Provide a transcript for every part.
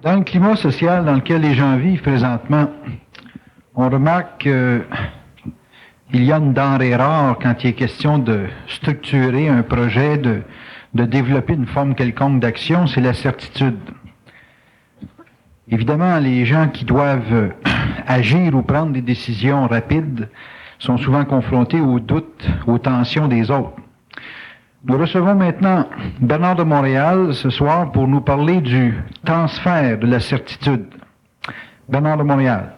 Dans le climat social dans lequel les gens vivent présentement, on remarque qu'il y a une denrée rare quand il est question de structurer un projet, de développer une forme quelconque d'action, c'est la certitude. Évidemment, les gens qui doivent agir ou prendre des décisions rapides sont souvent confrontés aux doutes, aux tensions des autres. Nous recevons maintenant Bernard de Montréal ce soir pour nous parler du transfert de la certitude. Bernard de Montréal.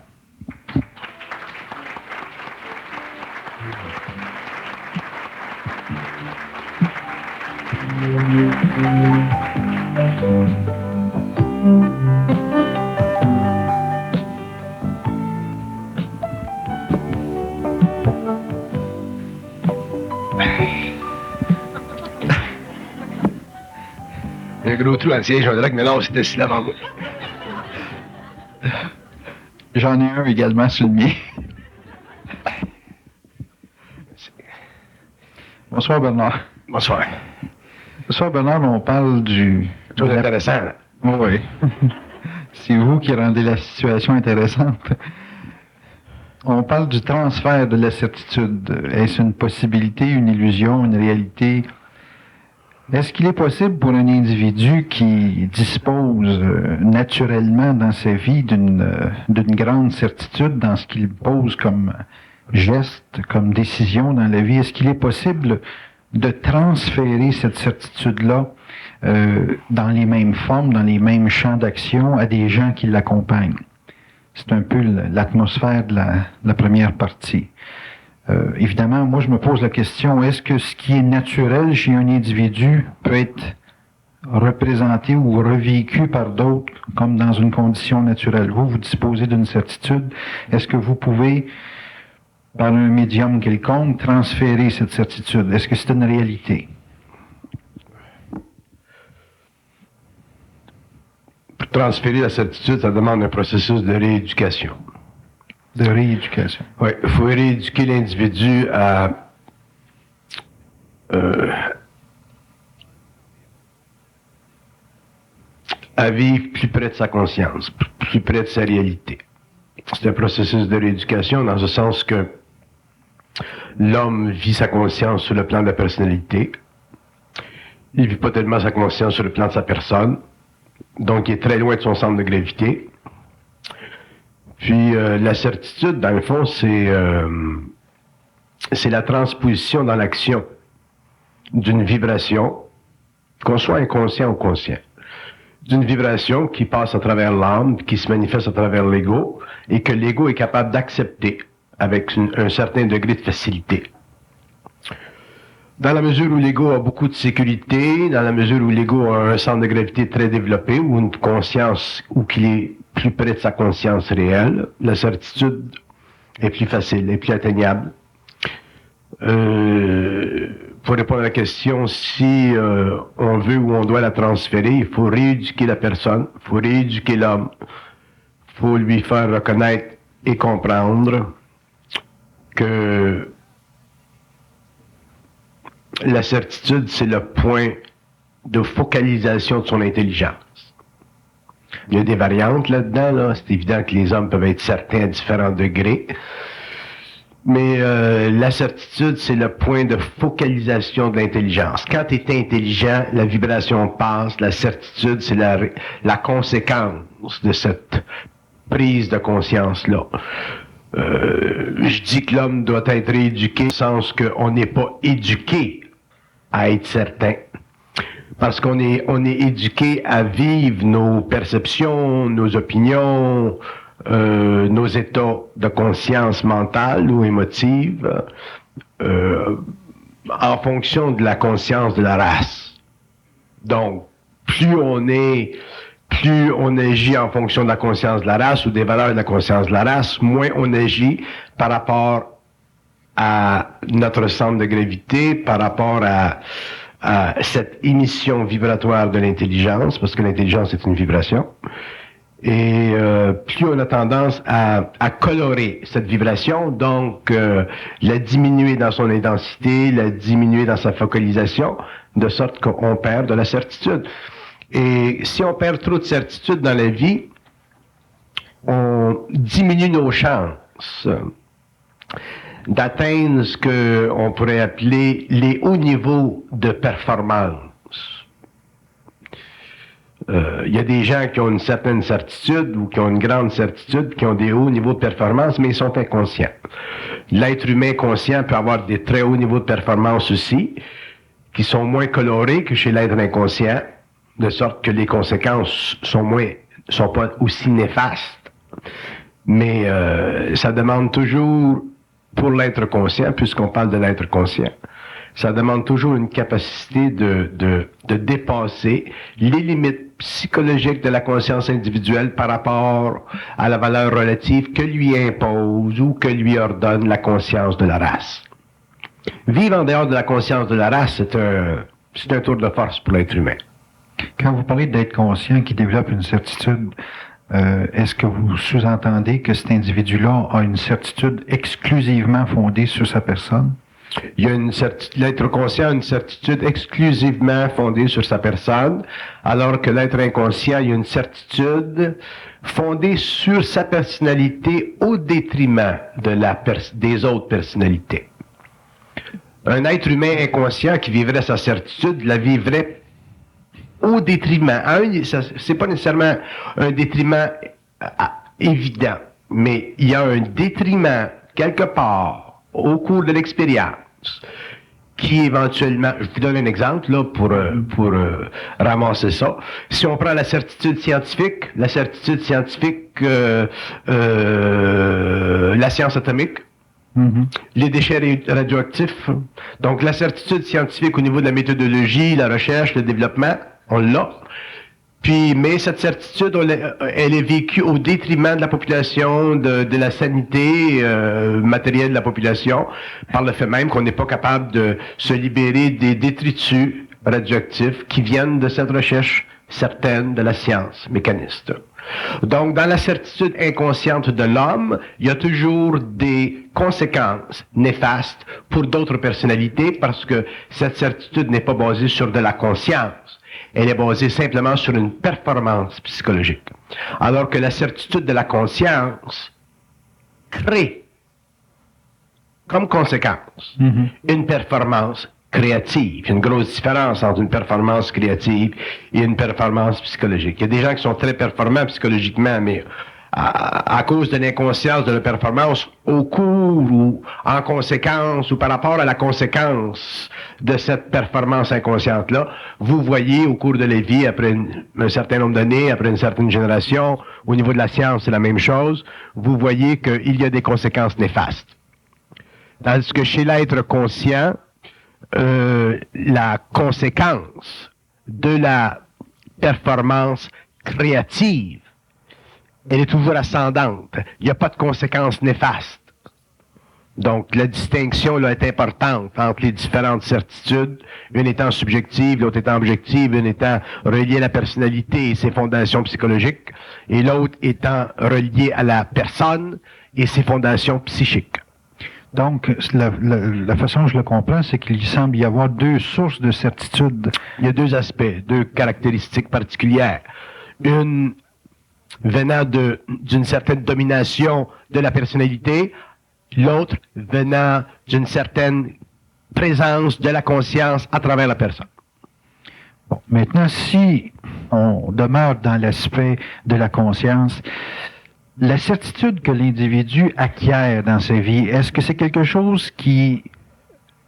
Un gros trou dans le siège, on dirait que maintenant on s'était assis là avant moi. J'en ai un également sur le mien. Bonsoir Bernard. Bonsoir. Bonsoir Bernard, on parle du... Chose intéressante. Là. Oui. C'est vous qui rendez la situation intéressante. On parle du transfert de la certitude. Est-ce une possibilité, une illusion, une réalité? Est-ce qu'il est possible pour un individu qui dispose naturellement dans sa vie d'une grande certitude dans ce qu'il pose comme geste, comme décision dans la vie, est-ce qu'il est possible de transférer cette certitude-là dans les mêmes formes, dans les mêmes champs d'action à des gens qui l'accompagnent? C'est un peu l'atmosphère de la première partie. Évidemment, moi je me pose la question, est-ce que ce qui est naturel chez un individu peut être représenté ou revécu par d'autres comme dans une condition naturelle? Vous disposez d'une certitude. Est-ce que vous pouvez, par un médium quelconque, transférer cette certitude? Est-ce que c'est une réalité? Pour transférer la certitude, ça demande un processus de rééducation. De rééducation. Oui, il faut rééduquer l'individu à vivre plus près de sa conscience, plus près de sa réalité. C'est un processus de rééducation dans le sens que l'homme vit sa conscience sur le plan de la personnalité. Il ne vit pas tellement sa conscience sur le plan de sa personne. Donc, il est très loin de son centre de gravité. Puis, la certitude, dans le fond, c'est la transposition dans l'action d'une vibration, qu'on soit inconscient ou conscient, d'une vibration qui passe à travers l'âme, qui se manifeste à travers l'ego, et que l'ego est capable d'accepter avec un certain degré de facilité. Dans la mesure où l'ego a beaucoup de sécurité, dans la mesure où l'ego a un centre de gravité très développé, ou une conscience, ou qu'il est plus près de sa conscience réelle, la certitude est plus facile, est plus atteignable. Pour répondre à la question, si on veut ou on doit la transférer, il faut rééduquer la personne, il faut rééduquer l'homme, il faut lui faire reconnaître et comprendre que la certitude, c'est le point de focalisation de son intelligence. Il y a des variantes là-dedans, là. C'est évident que les hommes peuvent être certains à différents degrés. Mais la certitude, c'est le point de focalisation de l'intelligence. Quand tu es intelligent, la vibration passe. La certitude, c'est la conséquence de cette prise de conscience-là. Je dis que l'homme doit être éduqué, au sens qu'on n'est pas éduqué à être certain. Parce qu'on est éduqué à vivre nos perceptions, nos opinions, nos états de conscience mentale ou émotive en fonction de la conscience de la race. Donc, plus on agit en fonction de la conscience de la race ou des valeurs de la conscience de la race, moins on agit par rapport à notre centre de gravité, par rapport à cette émission vibratoire de l'intelligence, parce que l'intelligence est une vibration. Et plus on a tendance à colorer cette vibration, donc la diminuer dans son intensité, la diminuer dans sa focalisation, de sorte qu'on perd de la certitude. Et si on perd trop de certitude dans la vie, on diminue nos chances d'atteindre ce qu'on pourrait appeler les hauts niveaux de performance. Il y a des gens qui ont une certaine certitude ou qui ont une grande certitude, qui ont des hauts niveaux de performance, mais ils sont inconscients. L'être humain conscient peut avoir des très hauts niveaux de performance aussi, qui sont moins colorés que chez l'être inconscient, de sorte que les conséquences sont pas aussi néfastes. Mais ça demande toujours, pour l'être conscient, puisqu'on parle de l'être conscient, ça demande toujours une capacité de dépasser les limites psychologiques de la conscience individuelle par rapport à la valeur relative que lui impose ou que lui ordonne la conscience de la race. Vivre en dehors de la conscience de la race, c'est un tour de force pour l'être humain. Quand vous parlez d'être conscient qui développe une certitude, est-ce que vous sous-entendez que cet individu-là a une certitude exclusivement fondée sur sa personne? Il y a l'être conscient a une certitude exclusivement fondée sur sa personne, alors que l'être inconscient a une certitude fondée sur sa personnalité au détriment des autres personnalités. Un être humain inconscient qui vivrait sa certitude la vivrait au détriment. C'est pas nécessairement un détriment évident, mais il y a un détriment quelque part au cours de l'expérience, qui éventuellement, je vous donne un exemple là pour ramasser ça. Si on prend la certitude scientifique, la science atomique, les déchets radioactifs, donc la certitude scientifique au niveau de la méthodologie, la recherche, le développement, on l'a. Puis, mais cette certitude, elle est vécue au détriment de la population, de la sanité matérielle de la population, par le fait même qu'on n'est pas capable de se libérer des détritus radioactifs qui viennent de cette recherche certaine de la science mécaniste. Donc, dans la certitude inconsciente de l'homme, il y a toujours des conséquences néfastes pour d'autres personnalités parce que cette certitude n'est pas basée sur de la conscience. Elle est basée simplement sur une performance psychologique. Alors que la certitude de la conscience crée, comme conséquence, une performance créative. Il y a une grosse différence entre une performance créative et une performance psychologique. Il y a des gens qui sont très performants psychologiquement, mais à cause de l'inconscience de la performance, au cours ou en conséquence ou par rapport à la conséquence de cette performance inconsciente-là, vous voyez au cours de la vie, après un certain nombre d'années, après une certaine génération, au niveau de la science, c'est la même chose, vous voyez qu'il y a des conséquences néfastes. Tandis que chez l'être conscient, la conséquence de la performance créative, elle est toujours ascendante. Il n'y a pas de conséquences néfastes. Donc, la distinction là, est importante entre les différentes certitudes, une étant subjective, l'autre étant objective, une étant reliée à la personnalité et ses fondations psychologiques, et l'autre étant reliée à la personne et ses fondations psychiques. Donc, la façon dont je le comprends, c'est qu'il semble y avoir deux sources de certitude. Il y a deux aspects, deux caractéristiques particulières. Une venant d'une certaine domination de la personnalité, l'autre venant d'une certaine présence de la conscience à travers la personne. Bon, maintenant, si on demeure dans l'aspect de la conscience, la certitude que l'individu acquiert dans sa vie, est-ce que c'est quelque chose qui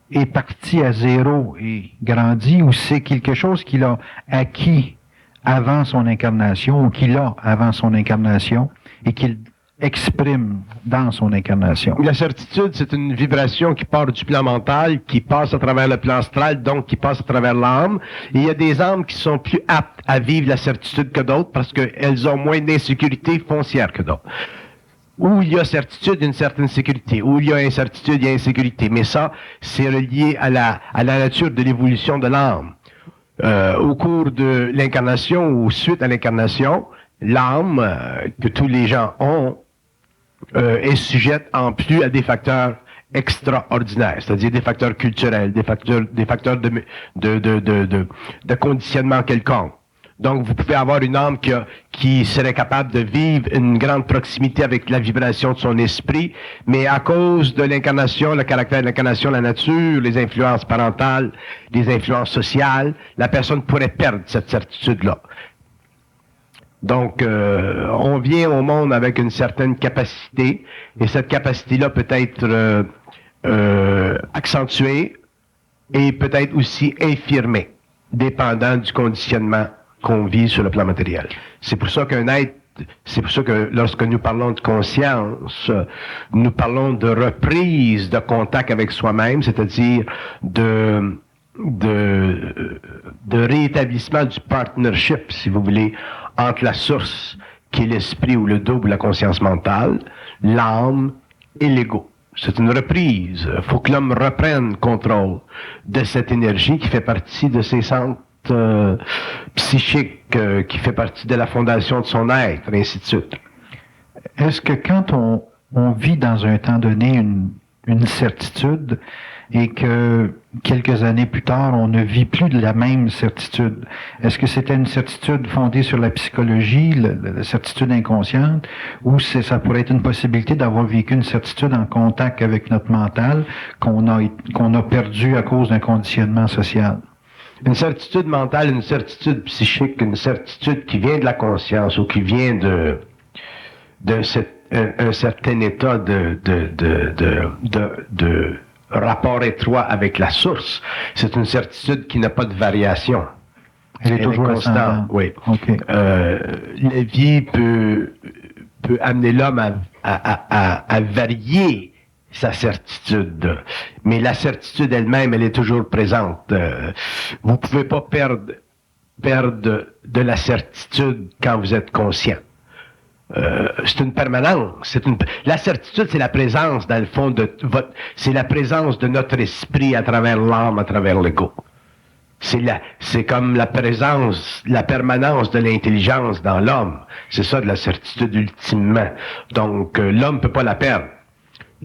est parti à zéro et grandi, ou c'est quelque chose qu'il a acquis avant son incarnation, ou qu'il a avant son incarnation, et qu'il exprime dans son incarnation? La certitude, c'est une vibration qui part du plan mental, qui passe à travers le plan astral, donc qui passe à travers l'âme. Et il y a des âmes qui sont plus aptes à vivre la certitude que d'autres parce qu'elles ont moins d'insécurité foncière que d'autres. Où il y a certitude, il y a une certaine sécurité. Où il y a incertitude, il y a insécurité. Mais ça, c'est relié à la nature de l'évolution de l'âme. Au cours de l'incarnation ou suite à l'incarnation, l'âme que tous les gens ont est sujette en plus à des facteurs extraordinaires, c'est-à-dire des facteurs culturels, des facteurs de conditionnement quelconque. Donc, vous pouvez avoir une âme qui serait capable de vivre une grande proximité avec la vibration de son esprit, mais à cause de l'incarnation, le caractère de l'incarnation, la nature, les influences parentales, les influences sociales, la personne pourrait perdre cette certitude-là. Donc, on vient au monde avec une certaine capacité, et cette capacité-là peut être accentuée et peut-être aussi infirmée, dépendant du conditionnement qu'on vit sur le plan matériel. C'est pour ça que lorsque nous parlons de conscience, nous parlons de reprise de contact avec soi-même, c'est-à-dire de réétablissement du partnership, si vous voulez, entre la source, qui est l'esprit ou le double, la conscience mentale, l'âme et l'ego. C'est une reprise. Il faut que l'homme reprenne contrôle de cette énergie qui fait partie de ses centres psychiques, qui fait partie de la fondation de son être, et ainsi de suite. Est-ce que quand on vit dans un temps donné une certitude et que quelques années plus tard, on ne vit plus de la même certitude, est-ce que c'était une certitude fondée sur la psychologie, la certitude inconsciente, ou ça pourrait être une possibilité d'avoir vécu une certitude en contact avec notre mental qu'on a perdu à cause d'un conditionnement social? Une certitude mentale, une certitude psychique, une certitude qui vient de la conscience ou qui vient un certain état de rapport étroit avec la source, c'est une certitude qui n'a pas de variation. Elle est toujours constante. Oui. Okay. La vie peut amener l'homme à varier sa certitude, mais la certitude elle-même, elle est toujours présente. Vous pouvez pas perdre de la certitude quand vous êtes conscient. C'est une permanence. La certitude, c'est la présence, dans le fond, c'est la présence de notre esprit à travers l'âme, à travers l'ego. C'est comme la présence, la permanence de l'intelligence dans l'homme. C'est ça de la certitude ultimement. Donc, l'homme peut pas la perdre.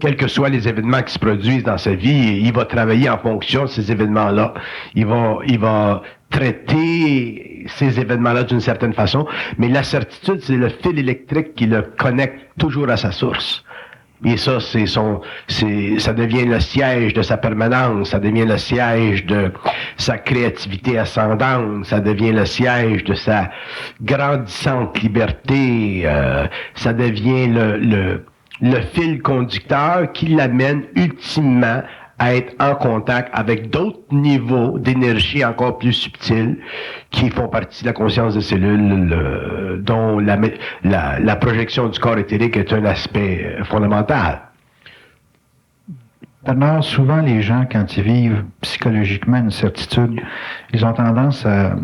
Quels que soient les événements qui se produisent dans sa vie, il va travailler en fonction de ces événements-là. Il va traiter ces événements-là d'une certaine façon, mais la certitude, c'est le fil électrique qui le connecte toujours à sa source. Et ça, ça devient le siège de sa permanence, ça devient le siège de sa créativité ascendante, ça devient le siège de sa grandissante liberté, ça devient le fil conducteur qui l'amène ultimement à être en contact avec d'autres niveaux d'énergie encore plus subtils qui font partie de la conscience des cellules, dont la projection du corps éthérique est un aspect fondamental. Bernard, souvent les gens, quand ils vivent psychologiquement une certitude, ils ont tendance à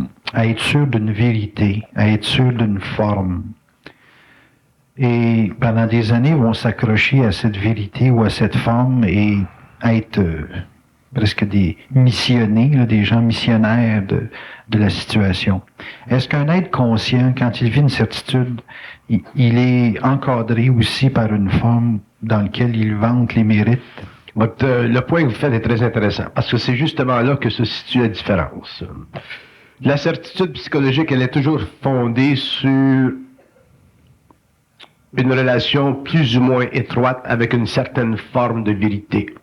être sûrs d'une vérité, à être sûrs d'une forme. Et pendant des années, ils vont s'accrocher à cette vérité ou à cette forme et être presque des missionnés, là, des gens missionnaires de la situation. Est-ce qu'un être conscient, quand il vit une certitude, il est encadré aussi par une forme dans laquelle il vante les mérites? Le point que vous faites est très intéressant, parce que c'est justement là que se situe la différence. La certitude psychologique, elle est toujours fondée sur une relation plus ou moins étroite avec une certaine forme de vérité.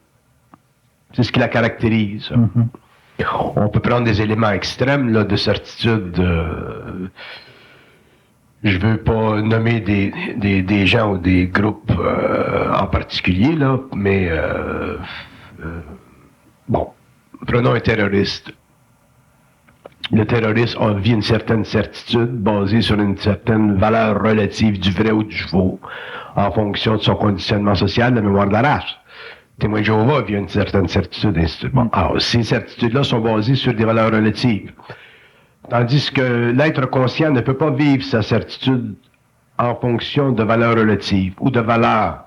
C'est ce qui la caractérise. Mm-hmm. On peut prendre des éléments extrêmes là, de certitude. Je veux pas nommer des gens ou des groupes en particulier, là, mais bon, prenons un terroriste. Le terroriste vit une certaine certitude basée sur une certaine valeur relative du vrai ou du faux en fonction de son conditionnement social, de la mémoire de la race. Témoin de Jéhovah vit une certaine certitude, ainsi de suite. Bon, alors, ces certitudes-là sont basées sur des valeurs relatives. Tandis que l'être conscient ne peut pas vivre sa certitude en fonction de valeurs relatives ou de valeurs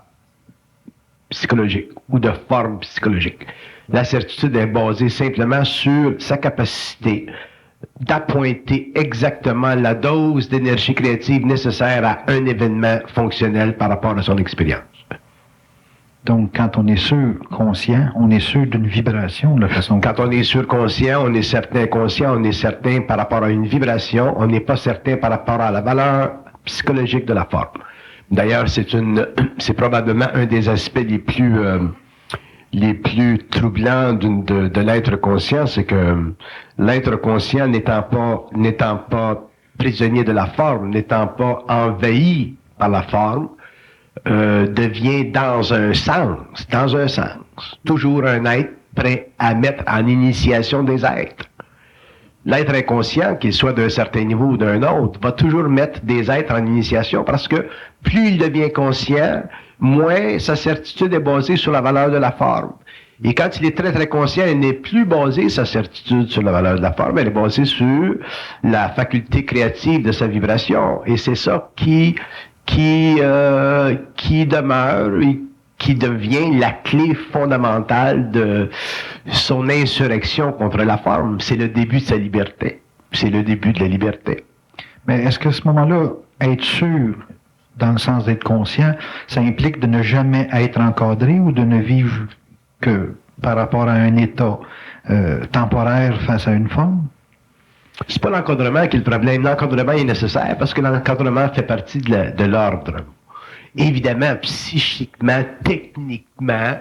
psychologiques ou de formes psychologiques. La certitude est basée simplement sur sa capacité d'appointer exactement la dose d'énergie créative nécessaire à un événement fonctionnel par rapport à son expérience. Donc, quand on est surconscient, on est sûr d'une vibration, de la façon... Quand on est surconscient, on est certain conscient, on est certain par rapport à une vibration, on n'est pas certain par rapport à la valeur psychologique de la forme. D'ailleurs, c'est probablement un des aspects les plus troublants de l'être conscient, c'est que l'être conscient n'étant pas prisonnier de la forme, n'étant pas envahi par la forme, devient dans un sens, toujours un être prêt à mettre en initiation des êtres. L'être inconscient, qu'il soit d'un certain niveau ou d'un autre, va toujours mettre des êtres en initiation parce que plus il devient conscient, moins sa certitude est basée sur la valeur de la forme. Et quand il est très très conscient, il n'est plus basé sa certitude sur la valeur de la forme, elle est basée sur la faculté créative de sa vibration. Et c'est ça qui demeure et qui devient la clé fondamentale de son insurrection contre la forme. C'est le début de sa liberté. C'est le début de la liberté. Mais est-ce qu'à ce moment-là, être sûr, dans le sens d'être conscient, ça implique de ne jamais être encadré ou de ne vivre que par rapport à un état temporaire face à une forme? C'est pas l'encadrement qui est le problème. L'encadrement est nécessaire parce que l'encadrement fait partie de l'ordre. Évidemment, psychiquement, techniquement,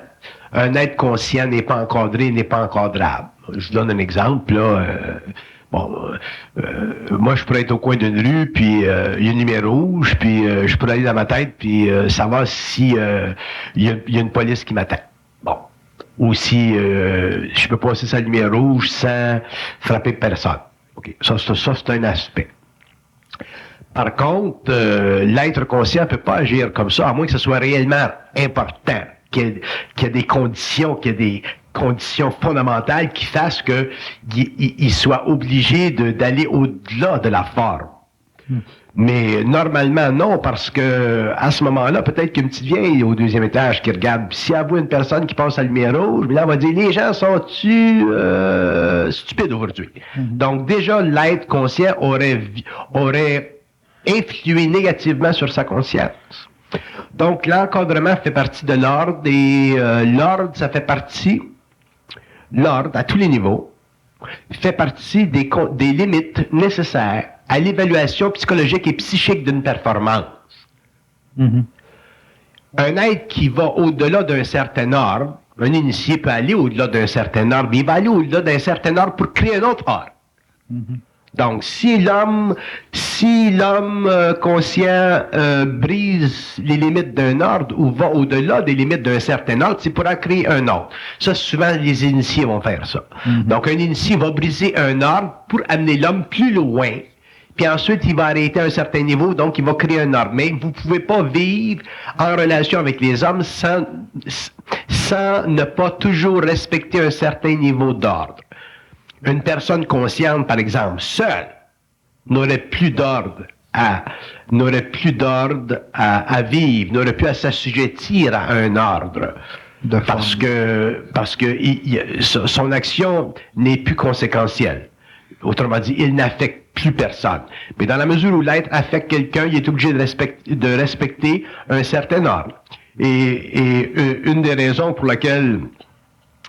un être conscient n'est pas encadré, n'est pas encadrable. Je vous donne un exemple, là. Moi, je pourrais être au coin d'une rue, puis il y a une lumière rouge, puis je pourrais aller dans ma tête, puis savoir si il y a une police qui m'attend. Bon. Ou si je peux passer sa lumière rouge sans frapper personne. OK. Ça, c'est un aspect. Par contre, l'être conscient ne peut pas agir comme ça, à moins que ce soit réellement important, qu'il y ait des conditions fondamentales qui fassent qu'il soit obligé d'aller au-delà de la forme. Mais normalement, non, parce que à ce moment-là, peut-être qu'une petite vieille au deuxième étage qui regarde, si elle voit une personne qui passe à la lumière rouge, là, elle va dire, les gens sont-tu stupides aujourd'hui? Donc déjà, l'être conscient aurait influé négativement sur sa conscience. Donc l'encadrement fait partie de l'ordre et l'ordre, ça fait partie, l'ordre à tous les niveaux, fait partie des limites nécessaires à l'évaluation psychologique et psychique d'une performance. Un être qui va au-delà d'un certain ordre, un initié peut aller au-delà d'un certain ordre, mais il va aller au-delà d'un certain ordre pour créer un autre ordre. Donc, si l'homme conscient brise les limites d'un ordre ou va au-delà des limites d'un certain ordre, c'est pour en créer un autre. Ça, souvent, les initiés vont faire ça. Donc, un initié va briser un ordre pour amener l'homme plus loin, puis ensuite, il va arrêter à un certain niveau, donc il va créer un ordre. Mais vous ne pouvez pas vivre en relation avec les hommes sans ne pas toujours respecter un certain niveau d'ordre. Une personne consciente, par exemple, seule, n'aurait plus d'ordre à vivre, n'aurait plus à s'assujettir à un ordre. Parce que son action n'est plus conséquentielle. Autrement dit, il n'affecte plus personne. Mais dans la mesure où l'être affecte quelqu'un, il est obligé de respecter un certain ordre. Et une des raisons pour laquelle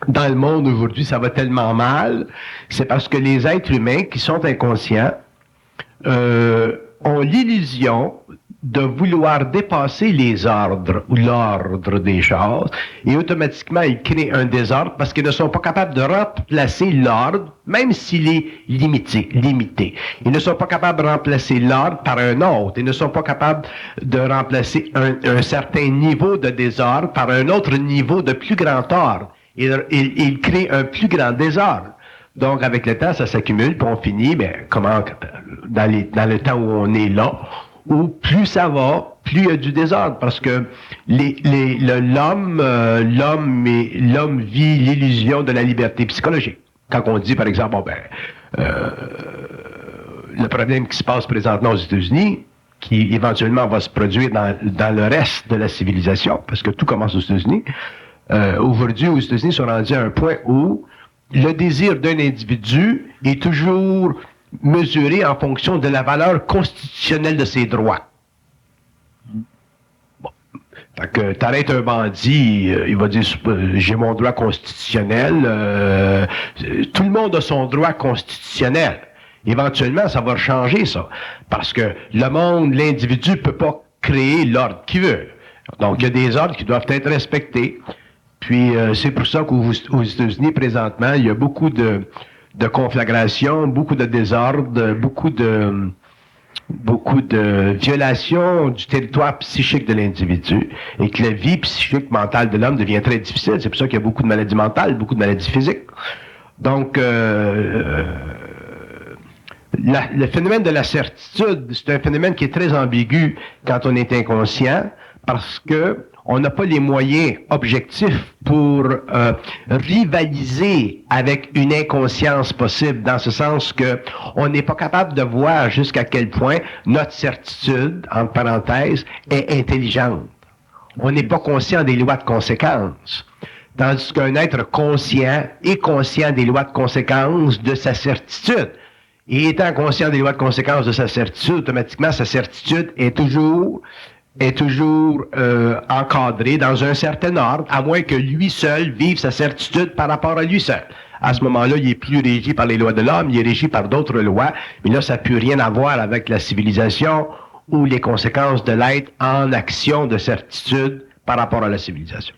dans le monde aujourd'hui ça va tellement mal, c'est parce que les êtres humains qui sont inconscients ont l'illusion de vouloir dépasser les ordres ou l'ordre des choses et automatiquement ils créent un désordre parce qu'ils ne sont pas capables de remplacer l'ordre même s'il est limité. Ils ne sont pas capables de remplacer l'ordre par un autre. Ils ne sont pas capables de remplacer un certain niveau de désordre par un autre niveau de plus grand ordre. Ils créent un plus grand désordre. Donc, avec le temps, ça s'accumule, puis on finit, dans le temps où on est là, où plus ça va, plus il y a du désordre, parce que l'homme vit l'illusion de la liberté psychologique. Quand on dit, par exemple, le problème qui se passe présentement aux États-Unis, qui éventuellement va se produire dans le reste de la civilisation, parce que tout commence aux États-Unis, aujourd'hui, aux États-Unis, sont rendus à un point où le désir d'un individu est toujours mesuré en fonction de la valeur constitutionnelle de ses droits. Bon. Fait que t'arrêtes un bandit, il va dire j'ai mon droit constitutionnel. Tout le monde a son droit constitutionnel. Éventuellement, ça va changer ça. Parce que le monde, l'individu peut pas créer l'ordre qu'il veut. Donc, il y a des ordres qui doivent être respectés. Puis, c'est pour ça qu'aux États-Unis, présentement, il y a beaucoup de conflagrations, beaucoup de désordres, beaucoup de violations du territoire psychique de l'individu et que la vie psychique mentale de l'homme devient très difficile. C'est pour ça qu'il y a beaucoup de maladies mentales, beaucoup de maladies physiques. Donc, le phénomène de la certitude, c'est un phénomène qui est très ambigu quand on est inconscient parce que on n'a pas les moyens objectifs pour rivaliser avec une inconscience possible, dans ce sens que on n'est pas capable de voir jusqu'à quel point notre certitude, entre parenthèses, est intelligente. On n'est pas conscient des lois de conséquences. Tandis qu'un être conscient est conscient des lois de conséquences de sa certitude. Et étant conscient des lois de conséquences de sa certitude, automatiquement, sa certitude est toujours encadré dans un certain ordre, à moins que lui seul vive sa certitude par rapport à lui seul. À ce moment-là, il est plus régi par les lois de l'homme, il est régi par d'autres lois, mais là, ça n'a plus rien à voir avec la civilisation ou les conséquences de l'être en action de certitude par rapport à la civilisation.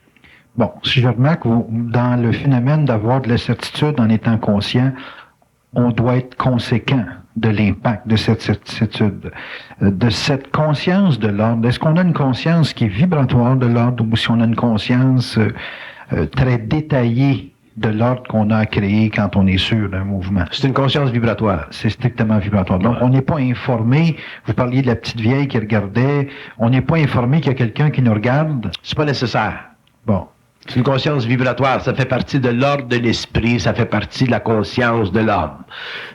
Bon, si je remarque, dans le phénomène d'avoir de la certitude en étant conscient, on doit être conséquent de l'impact de cette certitude, de cette conscience de l'ordre. Est-ce qu'on a une conscience qui est vibratoire de l'ordre ou si on a une conscience très détaillée de l'ordre qu'on a créé quand on est sûr d'un mouvement? C'est une conscience vibratoire. C'est strictement vibratoire. Donc, on n'est pas informé, vous parliez de la petite vieille qui regardait, on n'est pas informé qu'il y a quelqu'un qui nous regarde? C'est pas nécessaire. Bon. C'est une conscience vibratoire, ça fait partie de l'ordre de l'esprit, ça fait partie de la conscience de l'homme,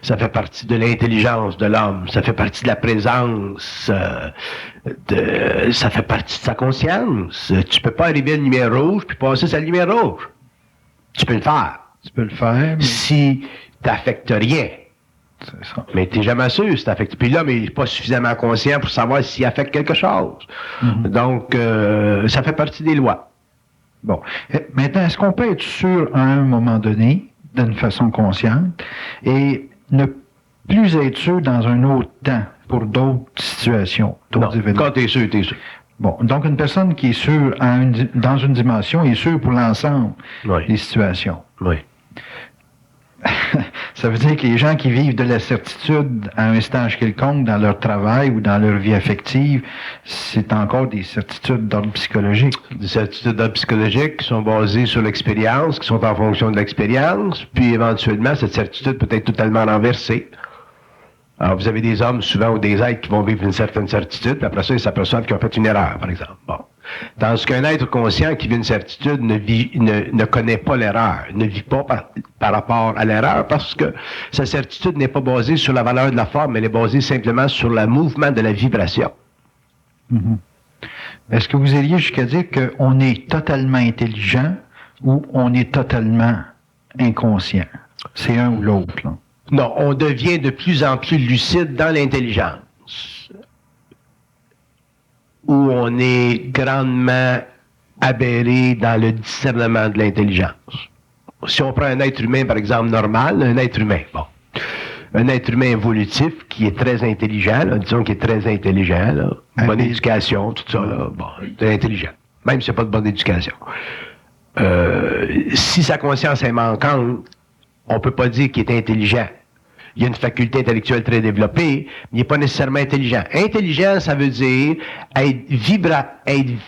ça fait partie de l'intelligence de l'homme, ça fait partie de la présence, ça fait partie de sa conscience. Tu peux pas arriver à une lumière rouge puis passer sa lumière rouge. Tu peux le faire. Tu peux le faire. Mais... si t'affectes rien. C'est ça. Mais t'es jamais sûr si t'affectes. Puis l'homme est pas suffisamment conscient pour savoir s'il affecte quelque chose. Mm-hmm. Donc, ça fait partie des lois. Bon. Maintenant, est-ce qu'on peut être sûr à un moment donné, d'une façon consciente, et ne plus être sûr dans un autre temps, pour d'autres situations, d'autres événements? Quand t'es sûr, t'es sûr. Bon. Donc, une personne qui est sûre dans une dimension est sûre pour l'ensemble des situations. Oui. Ça veut dire que les gens qui vivent de la certitude à un stage quelconque dans leur travail ou dans leur vie affective, c'est encore des certitudes d'ordre psychologique. Des certitudes d'ordre psychologique qui sont basées sur l'expérience, qui sont en fonction de l'expérience, puis éventuellement, cette certitude peut être totalement renversée. Alors, vous avez des hommes souvent ou des êtres qui vont vivre une certaine certitude, puis après ça, ils s'aperçoivent qu'ils ont fait une erreur, par exemple. Bon. Tandis qu'un être conscient qui vit une certitude ne connaît pas l'erreur, ne vit pas par rapport à l'erreur, parce que sa certitude n'est pas basée sur la valeur de la forme, elle est basée simplement sur le mouvement de la vibration. Mm-hmm. Est-ce que vous iriez jusqu'à dire qu'on est totalement intelligent ou on est totalement inconscient? C'est un ou l'autre, là. Non, on devient de plus en plus lucide dans l'intelligence, où on est grandement aberré dans le discernement de l'intelligence. Si on prend un être humain, par exemple, normal, un être humain, un être humain évolutif qui est très intelligent, là, disons qu'il est très intelligent, là, bonne éducation, tout ça, là, très intelligent, même si c'est pas de bonne éducation. Si sa conscience est manquante, on peut pas dire qu'il est intelligent. Il y a une faculté intellectuelle très développée, mais il n'est pas nécessairement intelligent. Intelligent, ça veut dire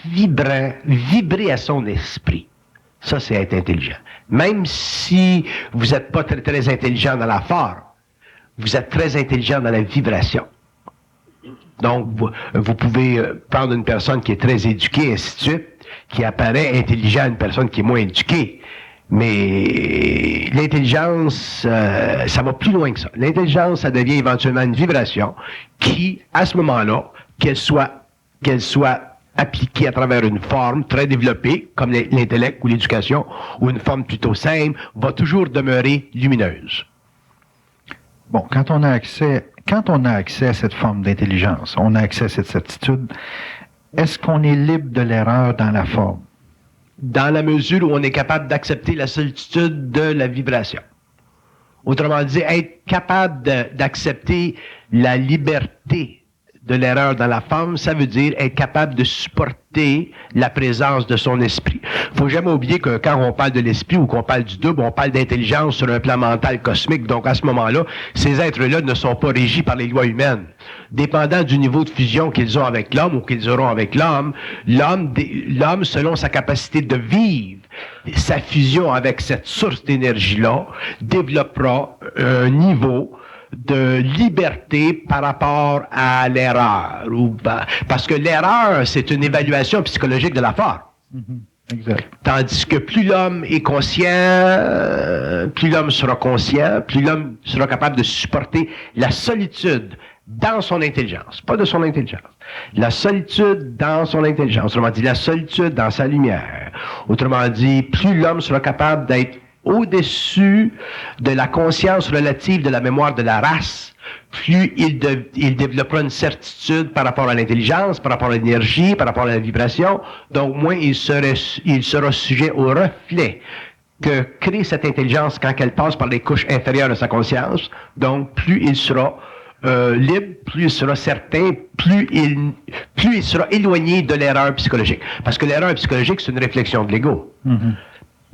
vibrer à son esprit. Ça, c'est être intelligent. Même si vous n'êtes pas très, très intelligent dans la forme, vous êtes très intelligent dans la vibration. Donc, vous pouvez prendre une personne qui est très éduquée, ainsi de suite, qui apparaît intelligent à une personne qui est moins éduquée. Mais l'intelligence, ça va plus loin que ça. L'intelligence, ça devient éventuellement une vibration qui, à ce moment-là, qu'elle soit appliquée à travers une forme très développée, comme l'intellect ou l'éducation, ou une forme plutôt simple, va toujours demeurer lumineuse. Bon, quand on a accès à cette forme d'intelligence, on a accès à cette certitude, est-ce qu'on est libre de l'erreur dans la forme? Dans la mesure où on est capable d'accepter la solitude de la vibration. Autrement dit, être capable d'accepter la liberté de l'erreur dans la forme, ça veut dire être capable de supporter la présence de son esprit. Faut jamais oublier que quand on parle de l'esprit ou qu'on parle du double, on parle d'intelligence sur un plan mental cosmique. Donc à ce moment-là, ces êtres-là ne sont pas régis par les lois humaines. Dépendant du niveau de fusion qu'ils ont avec l'homme ou qu'ils auront avec l'homme, l'homme, selon sa capacité de vivre, sa fusion avec cette source d'énergie-là, développera un niveau de liberté par rapport à l'erreur. Parce que l'erreur, c'est une évaluation psychologique de la forme. Exact. Tandis que plus l'homme est conscient, plus l'homme sera conscient, plus l'homme sera capable de supporter la solitude dans son intelligence, pas de son intelligence. La solitude dans son intelligence, autrement dit, la solitude dans sa lumière. Autrement dit, plus l'homme sera capable d'être au-dessus de la conscience relative de la mémoire de la race, plus il développera une certitude par rapport à l'intelligence, par rapport à l'énergie, par rapport à la vibration, donc moins il sera sujet au reflet que crée cette intelligence quand elle passe par les couches inférieures de sa conscience, donc plus il sera libre, plus il sera certain, plus il sera éloigné de l'erreur psychologique. Parce que l'erreur psychologique, c'est une réflexion de l'ego.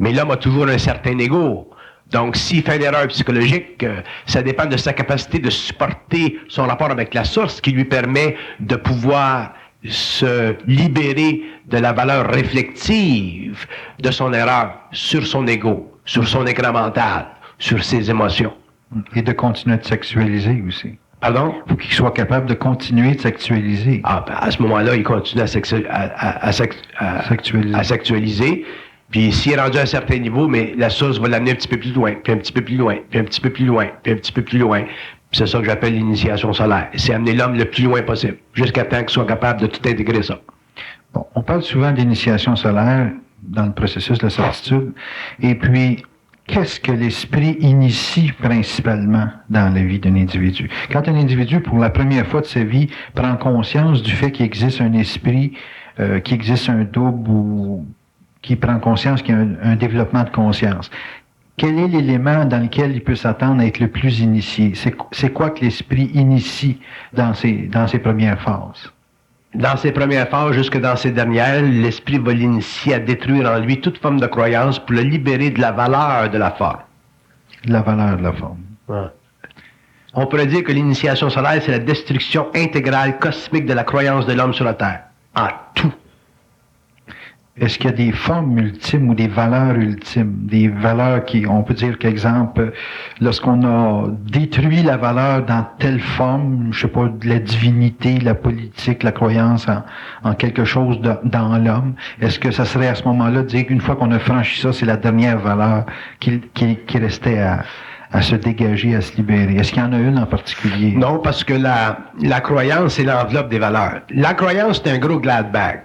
Mais l'homme a toujours un certain ego. Donc, s'il fait une erreur psychologique, ça dépend de sa capacité de supporter son rapport avec la source qui lui permet de pouvoir se libérer de la valeur réflective de son erreur sur son ego, sur son écran mental, sur ses émotions. Et de continuer de sexualiser aussi. Pardon? Il faut qu'il soit capable de continuer de sexualiser. Ah, ben, à ce moment-là, il continue à sexualiser. Puis s'il est rendu à un certain niveau, mais la source va l'amener un petit peu plus loin, puis un petit peu plus loin, puis un petit peu plus loin, puis un petit peu plus loin. Puis c'est ça que j'appelle l'initiation solaire. C'est amener l'homme le plus loin possible, jusqu'à temps qu'il soit capable de tout intégrer ça. Bon, on parle souvent d'initiation solaire dans le processus de la certitude. Et puis, qu'est-ce que l'esprit initie principalement dans la vie d'un individu? Quand un individu, pour la première fois de sa vie, prend conscience du fait qu'il existe un esprit, qu'il existe un double ou qui prend conscience qu'il y a un développement de conscience. Quel est l'élément dans lequel il peut s'attendre à être le plus initié? C'est quoi que l'esprit initie dans ses premières phases? Dans ses premières phases jusque dans ses dernières, l'esprit va l'initier à détruire en lui toute forme de croyance pour le libérer de la valeur de la forme. De la valeur de la forme. Ouais. On pourrait dire que l'initiation solaire, c'est la destruction intégrale cosmique de la croyance de l'homme sur la Terre. En tout. Est-ce qu'il y a des formes ultimes ou des valeurs ultimes? Des valeurs qui, on peut dire qu'exemple, lorsqu'on a détruit la valeur dans telle forme, je sais pas, de la divinité, la politique, la croyance en quelque chose dans l'homme, est-ce que ça serait à ce moment-là de dire qu'une fois qu'on a franchi ça, c'est la dernière valeur qui restait à se dégager, à se libérer? Est-ce qu'il y en a une en particulier? Non, parce que la croyance, c'est l'enveloppe des valeurs. La croyance, c'est un gros glad bag.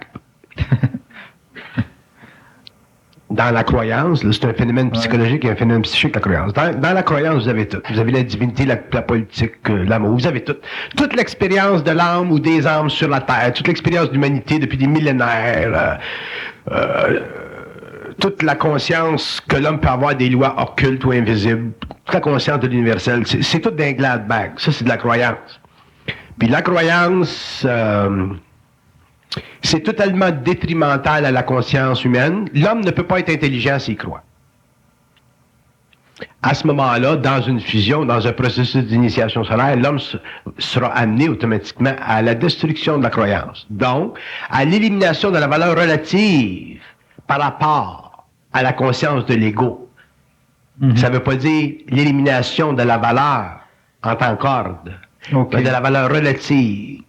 Dans la croyance, là, c'est un phénomène psychologique et un phénomène psychique, la croyance. Dans la croyance, vous avez tout. Vous avez la divinité, la politique, l'amour. Vous avez tout. Toute l'expérience de l'âme ou des âmes sur la Terre, toute l'expérience de l'humanité depuis des millénaires, toute la conscience que l'homme peut avoir des lois occultes ou invisibles, toute la conscience de l'universel, c'est tout d'un glad bag. Ça, c'est de la croyance. Puis la croyance... c'est totalement détrimental à la conscience humaine. L'homme ne peut pas être intelligent s'il croit. À ce moment-là, dans une fusion, dans un processus d'initiation solaire, l'homme sera amené automatiquement à la destruction de la croyance. Donc, à l'élimination de la valeur relative par rapport à la conscience de l'ego. Ça ne veut pas dire l'élimination de la valeur en tant qu'ordre, mais de la valeur relative.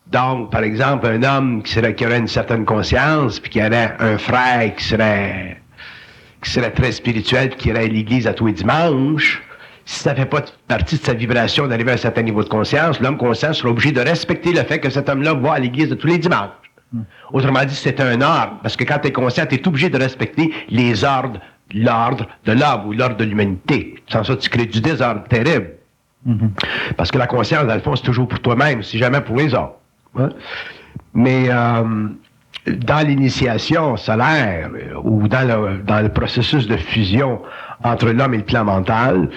Donc, par exemple, un homme qui aurait une certaine conscience, puis qui aurait un frère qui serait très spirituel, qui irait à l'église à tous les dimanches, si ça ne fait pas partie de sa vibration d'arriver à un certain niveau de conscience, l'homme conscient sera obligé de respecter le fait que cet homme-là va à l'église de tous les dimanches. Autrement dit, c'est un ordre, parce que quand tu es conscient, tu es obligé de respecter les ordres, l'ordre de l'homme ou l'ordre de l'humanité. Sans ça, tu crées du désordre terrible. Parce que la conscience, dans le fond, c'est toujours pour toi-même, c'est jamais pour les autres. Ouais. Mais dans l'initiation solaire ou dans le processus de fusion entre l'homme et le plan mental,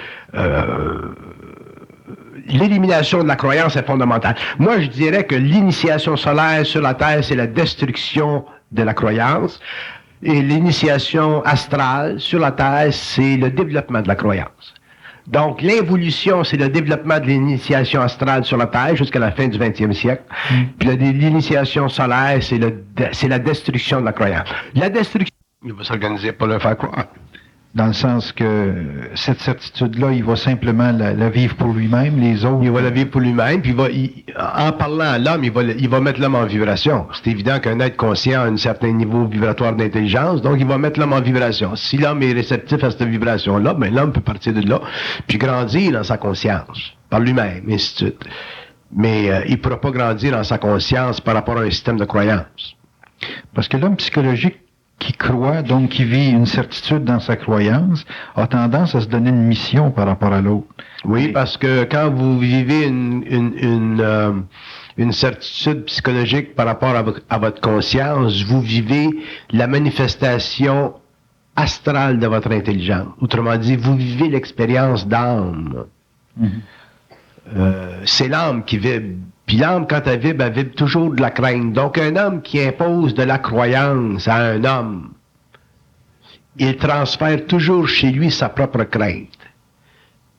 l'élimination de la croyance est fondamentale. Moi, je dirais que l'initiation solaire sur la Terre, c'est la destruction de la croyance. Et l'initiation astrale sur la Terre, c'est le développement de la croyance. Donc, l'involution, c'est le développement de l'initiation astrale sur la Terre jusqu'à la fin du 20e siècle. Puis l'initiation solaire, c'est la destruction de la croyance. La destruction, il va s'organiser pour le faire croire. Dans le sens que cette certitude-là, il va simplement la vivre pour lui-même, les autres... Il va la vivre pour lui-même, puis en parlant à l'homme, il va mettre l'homme en vibration. C'est évident qu'un être conscient a un certain niveau vibratoire d'intelligence, donc il va mettre l'homme en vibration. Si l'homme est réceptif à cette vibration-là, ben l'homme peut partir de là, puis grandir dans sa conscience, par lui-même, et ainsi de suite. Mais il ne pourra pas grandir dans sa conscience par rapport à un système de croyance. Parce que l'homme psychologique qui croit, donc qui vit une certitude dans sa croyance, a tendance à se donner une mission par rapport à l'autre. Oui, parce que quand vous vivez une certitude psychologique par rapport à votre conscience, vous vivez la manifestation astrale de votre intelligence. Autrement dit, vous vivez l'expérience d'âme. C'est l'âme qui vibre. Puis l'âme, quand elle vibre toujours de la crainte. Donc, un homme qui impose de la croyance à un homme, il transfère toujours chez lui sa propre crainte.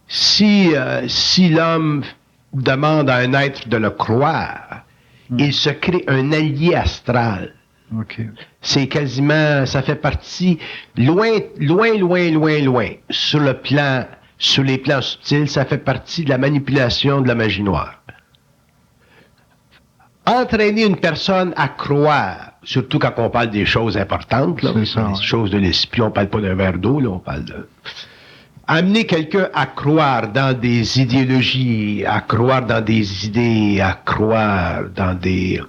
Si l'homme demande à un être de le croire, il se crée un allié astral. Okay. C'est quasiment, ça fait partie, loin, sur les plans subtils, ça fait partie de la manipulation de la magie noire. Entraîner une personne à croire, surtout quand on parle des choses importantes, là, des choses de l'esprit, on parle pas d'un verre d'eau, là, on parle de... Amener quelqu'un à croire dans des idéologies, à croire dans des idées, à croire dans des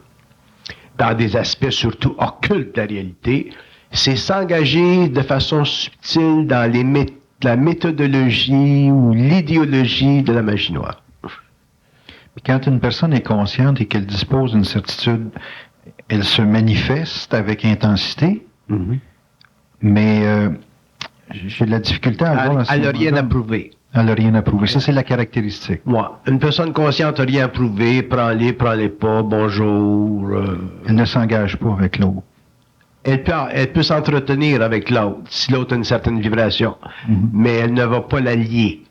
aspects surtout occultes de la réalité, c'est s'engager de façon subtile dans la méthodologie ou l'idéologie de la magie noire. Quand une personne est consciente et qu'elle dispose d'une certitude, elle se manifeste avec intensité, mais j'ai de la difficulté à voir... Elle n'a rien à prouver. Elle n'a rien à prouver. Ça, c'est la caractéristique. Moi, une personne consciente n'a rien à prouver, prends-les pas, bonjour. Elle ne s'engage pas avec l'autre. Elle peut s'entretenir avec l'autre, si l'autre a une certaine vibration, mais elle ne va pas la lier.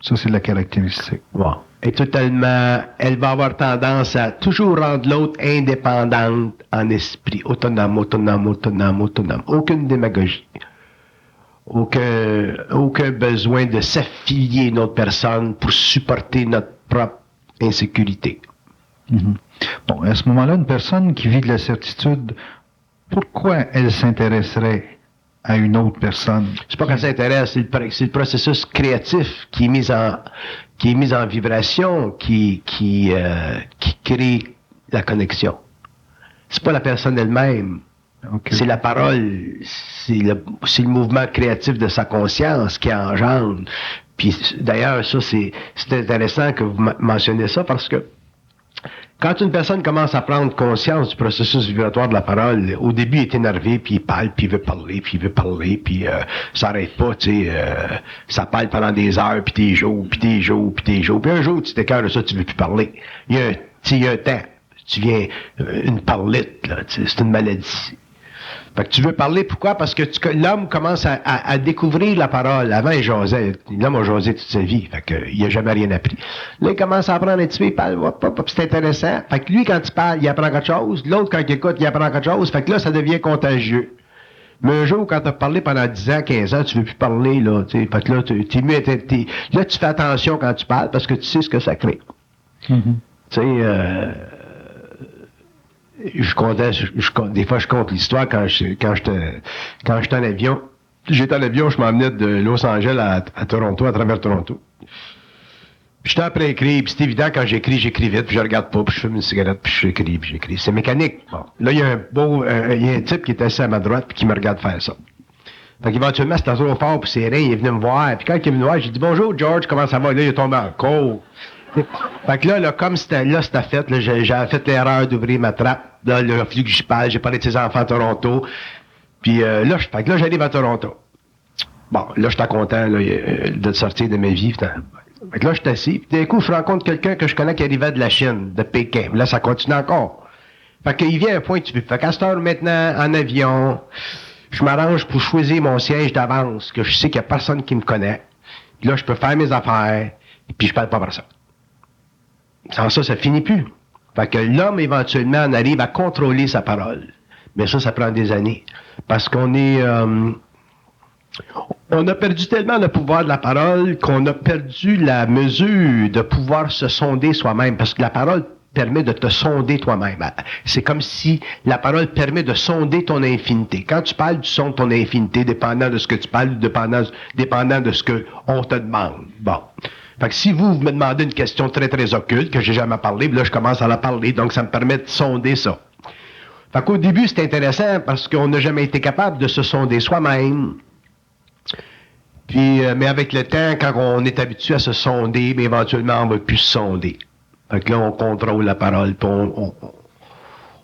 Ça, c'est la caractéristique. Ouais. Et totalement, elle va avoir tendance à toujours rendre l'autre indépendante en esprit, autonome. Aucune démagogie. Aucun besoin de s'affilier à une autre personne pour supporter notre propre insécurité. Bon, à ce moment-là, une personne qui vit de la certitude, pourquoi elle s'intéresserait à une autre personne? C'est pas qu'elle s'intéresse, c'est le processus créatif qui est mis en vibration, qui crée la connexion. C'est pas la personne elle-même. Okay. C'est la parole, c'est le mouvement créatif de sa conscience qui engendre. Puis d'ailleurs, ça c'est intéressant que vous mentionnez ça parce que quand une personne commence à prendre conscience du processus vibratoire de la parole, au début, il est énervé, puis il parle, puis il veut parler, puis ça arrête pas, tu sais, ça parle pendant des heures, puis des jours, puis un jour, tu t'écœures de ça, tu veux plus parler. Il y a un temps, tu viens, une parlite, là, c'est une maladie. Fait que tu veux parler, pourquoi? Parce que l'homme commence à découvrir la parole. Avant, l'homme a jasé toute sa vie, fait que il a jamais rien appris. Là, il commence à apprendre un petit peu, il parle, c'est intéressant. Fait que lui, quand il parle, il apprend quelque chose. L'autre, quand il écoute, il apprend quelque chose. Fait que là, ça devient contagieux. Mais un jour, quand tu as parlé pendant 10 ans, 15 ans, tu veux plus parler, là, tu sais. Fait que là, là, tu fais attention quand tu parles parce que tu sais ce que ça crée. Tu sais, des fois, je compte l'histoire quand j'étais en avion. J'étais en avion, je m'emmenais de Los Angeles à Toronto, à travers Toronto. Puis j'étais après écrit, puis c'est évident, quand j'écris vite, puis je regarde pas, puis je fume une cigarette, puis j'écris. C'est mécanique. Bon. Là, il y a un type qui était assis à ma droite, puis qui me regarde faire ça. Fait qu'éventuellement, c'était trop fort pour ses reins, il est venu me voir. Puis quand il est venu me voir, j'ai dit « Bonjour, George, comment ça va? » Là, il est tombé en cours. Fait que là, comme c'était fait, là, j'avais fait l'erreur d'ouvrir ma trappe. Là, il a fallu que j'y parle. J'ai parlé de ses enfants à Toronto. Puis fait que là, j'arrive à Toronto. Bon, là, j'étais content là, de sortir de ma vie. Fait que là, je suis assis. Puis d'un coup, je rencontre quelqu'un que je connais qui arrivait de la Chine, de Pékin. Là, ça continue encore. Fait qu'il vient un point, fait qu'à cette heure maintenant, en avion, je m'arrange pour choisir mon siège d'avance, que je sais qu'il n'y a personne qui me connaît. Puis là, je peux faire mes affaires, puis je parle pas par ça. Sans ça, ça finit plus. Fait que l'homme, éventuellement, en arrive à contrôler sa parole. Mais ça prend des années. Parce qu'on est... on a perdu tellement le pouvoir de la parole qu'on a perdu la mesure de pouvoir se sonder soi-même. Parce que la parole permet de te sonder toi-même. C'est comme si la parole permet de sonder ton infinité. Quand tu parles, tu sondes ton infinité, dépendant de ce que tu parles, dépendant de ce qu'on te demande. Bon. Fait que si vous me demandez une question très, très occulte, que j'ai jamais parlé, là, je commence à la parler, donc ça me permet de sonder ça. Fait qu'au début, c'est intéressant parce qu'on n'a jamais été capable de se sonder soi-même. Puis, mais avec le temps, quand on est habitué à se sonder, mais éventuellement, on ne va plus se sonder. Fait que là, on contrôle la parole, puis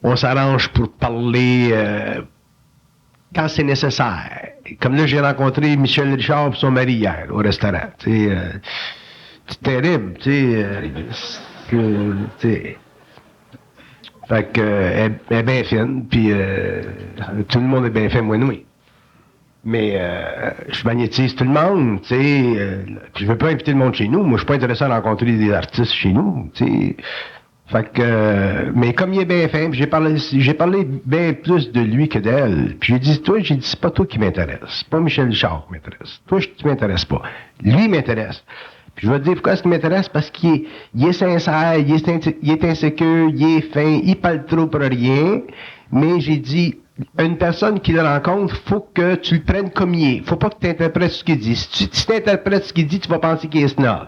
on s'arrange pour parler quand c'est nécessaire. Comme là, j'ai rencontré Michel Richard et son mari hier, au restaurant. C'est terrible, tu sais. Fait que, elle est bien fine, puis tout le monde est bien fin, moi, oui. Mais je magnétise tout le monde, tu sais. Je veux pas inviter le monde chez nous. Moi, je suis pas intéressé à rencontrer des artistes chez nous, tu sais. Fait que, mais comme il est bien fin, j'ai parlé bien plus de lui que d'elle. Puis j'ai dit, c'est pas toi qui m'intéresse. C'est pas Michel Richard qui m'intéresse. Toi, tu m'intéresses pas. Lui m'intéresse. Puis je vais te dire pourquoi est-ce qu'il m'intéresse, parce qu'il est sincère, il est insécure, il est fin, il parle trop pour rien. Mais j'ai dit, une personne qui le rencontre, faut que tu le prennes comme il est. Faut pas que tu interprètes ce qu'il dit. Si tu interprètes ce qu'il dit, tu vas penser qu'il est snob.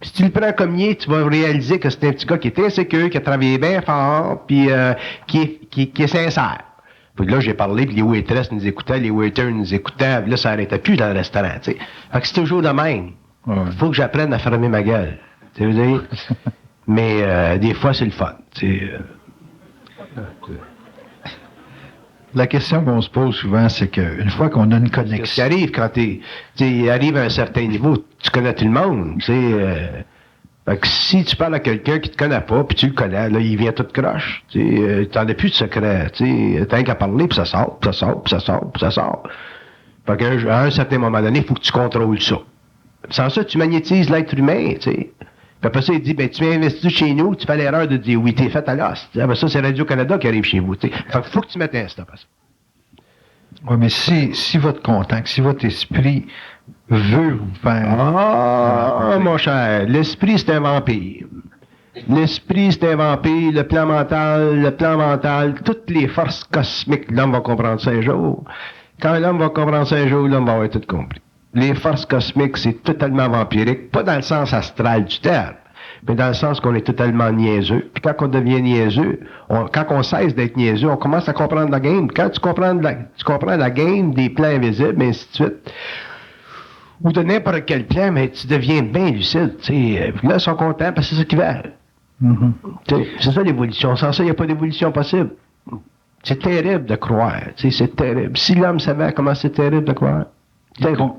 Puis si tu le prends comme il est, tu vas réaliser que c'est un petit gars qui est insécure, qui a travaillé bien fort, puis qui est sincère. Puis là, j'ai parlé, puis les waitresses nous écoutaient, les waiters nous écoutaient, puis là, ça arrêtait plus dans le restaurant, tu sais. Fait que c'est toujours de même. Faut que j'apprenne à fermer ma gueule. Tu veux dire? Mais des fois, c'est le fun, tu sais. La question qu'on se pose souvent, c'est qu'une fois qu'on a une connexion... Ce qui arrive quand tu arrives à un certain niveau, tu connais tout le monde, tu sais. Fait que si tu parles à quelqu'un qui te connaît pas, puis tu le connais, là, il vient tout croche. Tu t'en as plus de secret, tu sais. T'as qu'à parler, puis ça sort, puis ça sort, puis ça sort, puis ça sort. Fait qu'à un certain moment donné, il faut que tu contrôles ça. Sans ça, tu magnétises l'être humain, tu sais. Puis après ça, il dit, tu m'as investi chez nous, tu fais l'erreur de dire, oui, t'es fait à l'os. Après ça, c'est Radio-Canada qui arrive chez vous, tu sais. Fait qu'il faut que tu mettes un stop à ça. Oui, mais si votre contact, si votre esprit veut vous faire... Mon cher, l'esprit, c'est un vampire. L'esprit, c'est un vampire, le plan mental, toutes les forces cosmiques, l'homme va comprendre ça un jour. Quand l'homme va comprendre ça un jour, l'homme va avoir tout compris. Les forces cosmiques, c'est totalement vampirique, pas dans le sens astral du terme, mais dans le sens qu'on est totalement niaiseux. Puis quand on devient niaiseux, quand on cesse d'être niaiseux, on commence à comprendre la game. Quand tu comprends la game des plans invisibles, et ainsi de suite, ou de n'importe quel plan, mais tu deviens bien lucide. Puis là, ils sont contents parce que c'est ça qu'ils veulent. Mm-hmm. C'est ça l'évolution. Sans ça, il n'y a pas d'évolution possible. C'est terrible de croire. C'est terrible. Si l'homme savait comment c'est terrible de croire.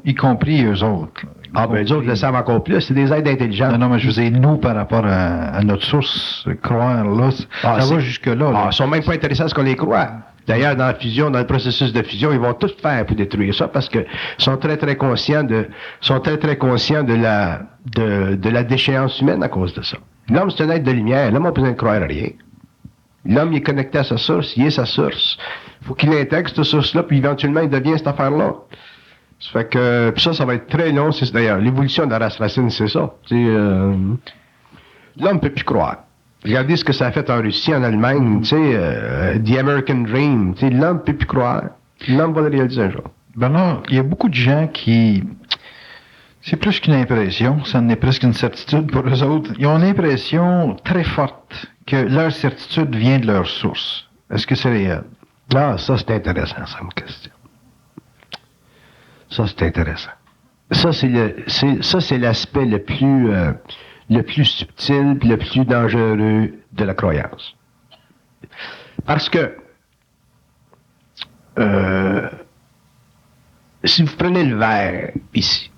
Y compris eux autres. Eux autres le savent encore plus, c'est des êtres intelligents. Non, mais je veux dire, nous, par rapport à notre source, croire, là, ça va jusque-là. Ils sont même pas intéressés à ce qu'on les croit. D'ailleurs, dans la fusion, dans le processus de fusion, ils vont tout faire pour détruire ça parce que sont très, très conscients de la déchéance humaine à cause de ça. L'homme, c'est un être de lumière. L'homme n'a pas besoin de croire à rien. L'homme, il est connecté à sa source, il est sa source. Il faut qu'il intègre cette source-là, puis éventuellement, il devient cette affaire-là. Ça fait que, puis ça va être très long. D'ailleurs, l'évolution de la race racine, c'est ça. L'homme ne peut plus croire. Regardez ce que ça a fait en Russie, en Allemagne, The American Dream. L'homme ne peut plus croire. L'homme va le réaliser un jour. Bernard, il y a beaucoup de gens qui... C'est plus qu'une impression, ça en est presque une certitude pour eux autres. Ils ont l'impression très forte que leur certitude vient de leur source. Est-ce que c'est réel? Ah, ça, c'est intéressant, ça me question. Ça, c'est intéressant. Ça, c'est l'aspect le le plus subtil, le plus dangereux de la croyance. Parce que si vous prenez le verre ici,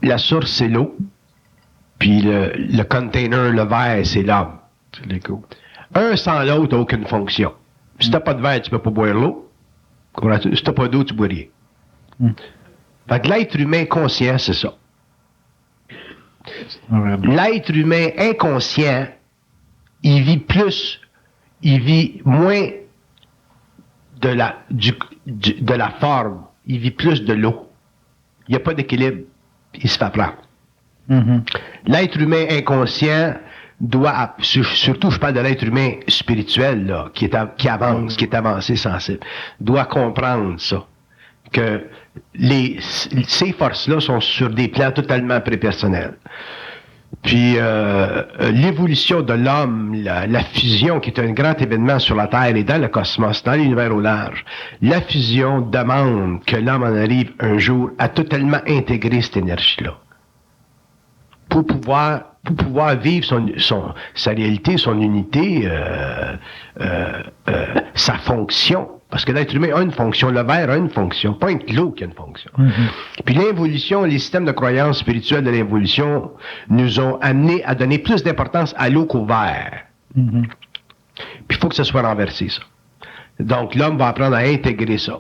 la source c'est l'eau, puis le container, le verre, c'est l'homme. C'est l'ego. Un sans l'autre n'a aucune fonction. Si t'as pas de verre, tu peux pas boire l'eau. Si t'as pas d'eau, tu bois rien. Fait que l'être humain conscient, c'est ça. L'être humain inconscient, il vit moins de la forme, il vit plus de l'eau. Il n'y a pas d'équilibre, il se fait prendre. L'être humain inconscient doit, surtout je parle de l'être humain spirituel, là, qui avance, qui est avancé sensible, doit comprendre ça. Que ces forces-là sont sur des plans totalement prépersonnels. Puis l'évolution de l'homme, la fusion, qui est un grand événement sur la Terre et dans le cosmos, dans l'univers au large, la fusion demande que l'homme en arrive un jour à totalement intégrer cette énergie-là. Pour pouvoir vivre sa réalité, son unité, sa fonction. Parce que l'être humain a une fonction, le verre a une fonction, pas que l'eau qui a une fonction. Puis l'involution, les systèmes de croyance spirituelle de l'involution nous ont amené à donner plus d'importance à l'eau qu'au verre. Puis il faut que ça soit renversé, ça. Donc l'homme va apprendre à intégrer ça.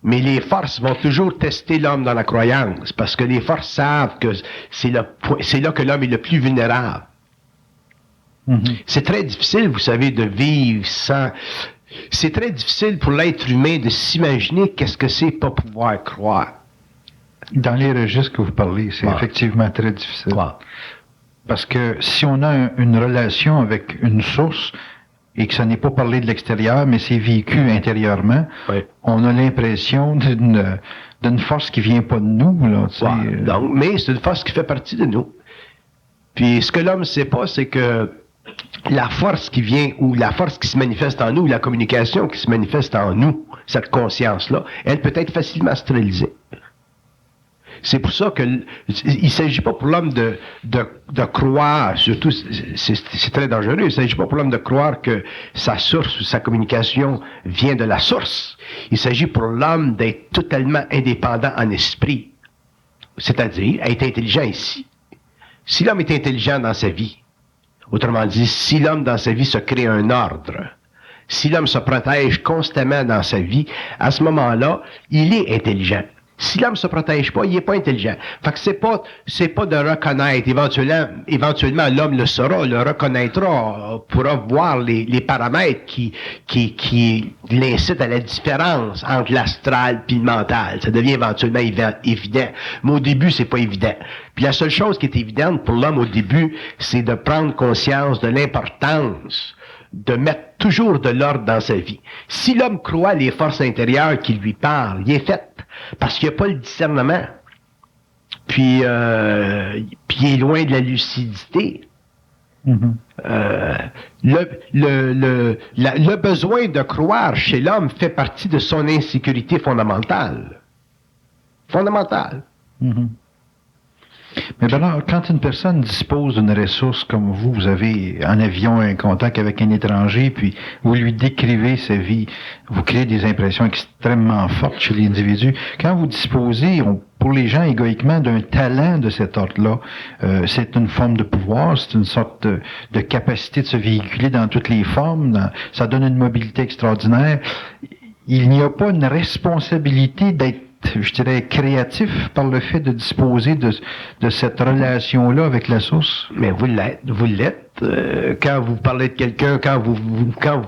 Mais les forces vont toujours tester l'homme dans la croyance, parce que les forces savent que c'est là que l'homme est le plus vulnérable. C'est très difficile, vous savez, de vivre sans... C'est très difficile pour l'être humain de s'imaginer qu'est-ce que c'est pas pouvoir croire. Dans les registres que vous parlez, c'est effectivement très difficile. Parce que si on a une relation avec une source et que ça n'est pas parlé de l'extérieur, mais c'est vécu intérieurement, on a l'impression d'une force qui vient pas de nous. Là, Donc, mais c'est une force qui fait partie de nous. Puis ce que l'homme ne sait pas, c'est que la force qui vient, ou la force qui se manifeste en nous, la communication qui se manifeste en nous, cette conscience-là, elle peut être facilement stérilisée. C'est pour ça que il s'agit pas pour l'homme de croire, surtout c'est très dangereux, il s'agit pas pour l'homme de croire que sa source ou sa communication vient de la source. Il s'agit pour l'homme d'être totalement indépendant en esprit. C'est-à-dire être intelligent ici. Si l'homme est intelligent dans sa vie, autrement dit, si l'homme dans sa vie se crée un ordre, si l'homme se protège constamment dans sa vie, à ce moment-là, il est intelligent. Si l'homme se protège pas, il n'est pas intelligent. Fait que c'est pas de reconnaître. Éventuellement, l'homme le saura, le reconnaîtra, pourra voir les paramètres qui l'incitent à la différence entre l'astral et le mental. Ça devient éventuellement évident. Mais au début, c'est pas évident. Puis la seule chose qui est évidente pour l'homme au début, c'est de prendre conscience de l'importance de mettre toujours de l'ordre dans sa vie. Si l'homme croit les forces intérieures qui lui parlent, il est fait. Parce qu'il n'y a pas le discernement. Puis il est loin de la lucidité. Le besoin de croire chez l'homme fait partie de son insécurité fondamentale. Fondamentale. Mais alors, quand une personne dispose d'une ressource comme vous avez en avion un contact avec un étranger, puis vous lui décrivez sa vie, vous créez des impressions extrêmement fortes chez l'individu. Quand vous disposez, pour les gens égoïquement, d'un talent de cet ordre-là, c'est une forme de pouvoir, c'est une sorte de capacité de se véhiculer dans toutes les formes, ça donne une mobilité extraordinaire. Il n'y a pas une responsabilité d'être, je dirais, créatif par le fait de disposer de cette relation-là avec la source? Mais vous l'êtes. Quand vous parlez de quelqu'un, quand vous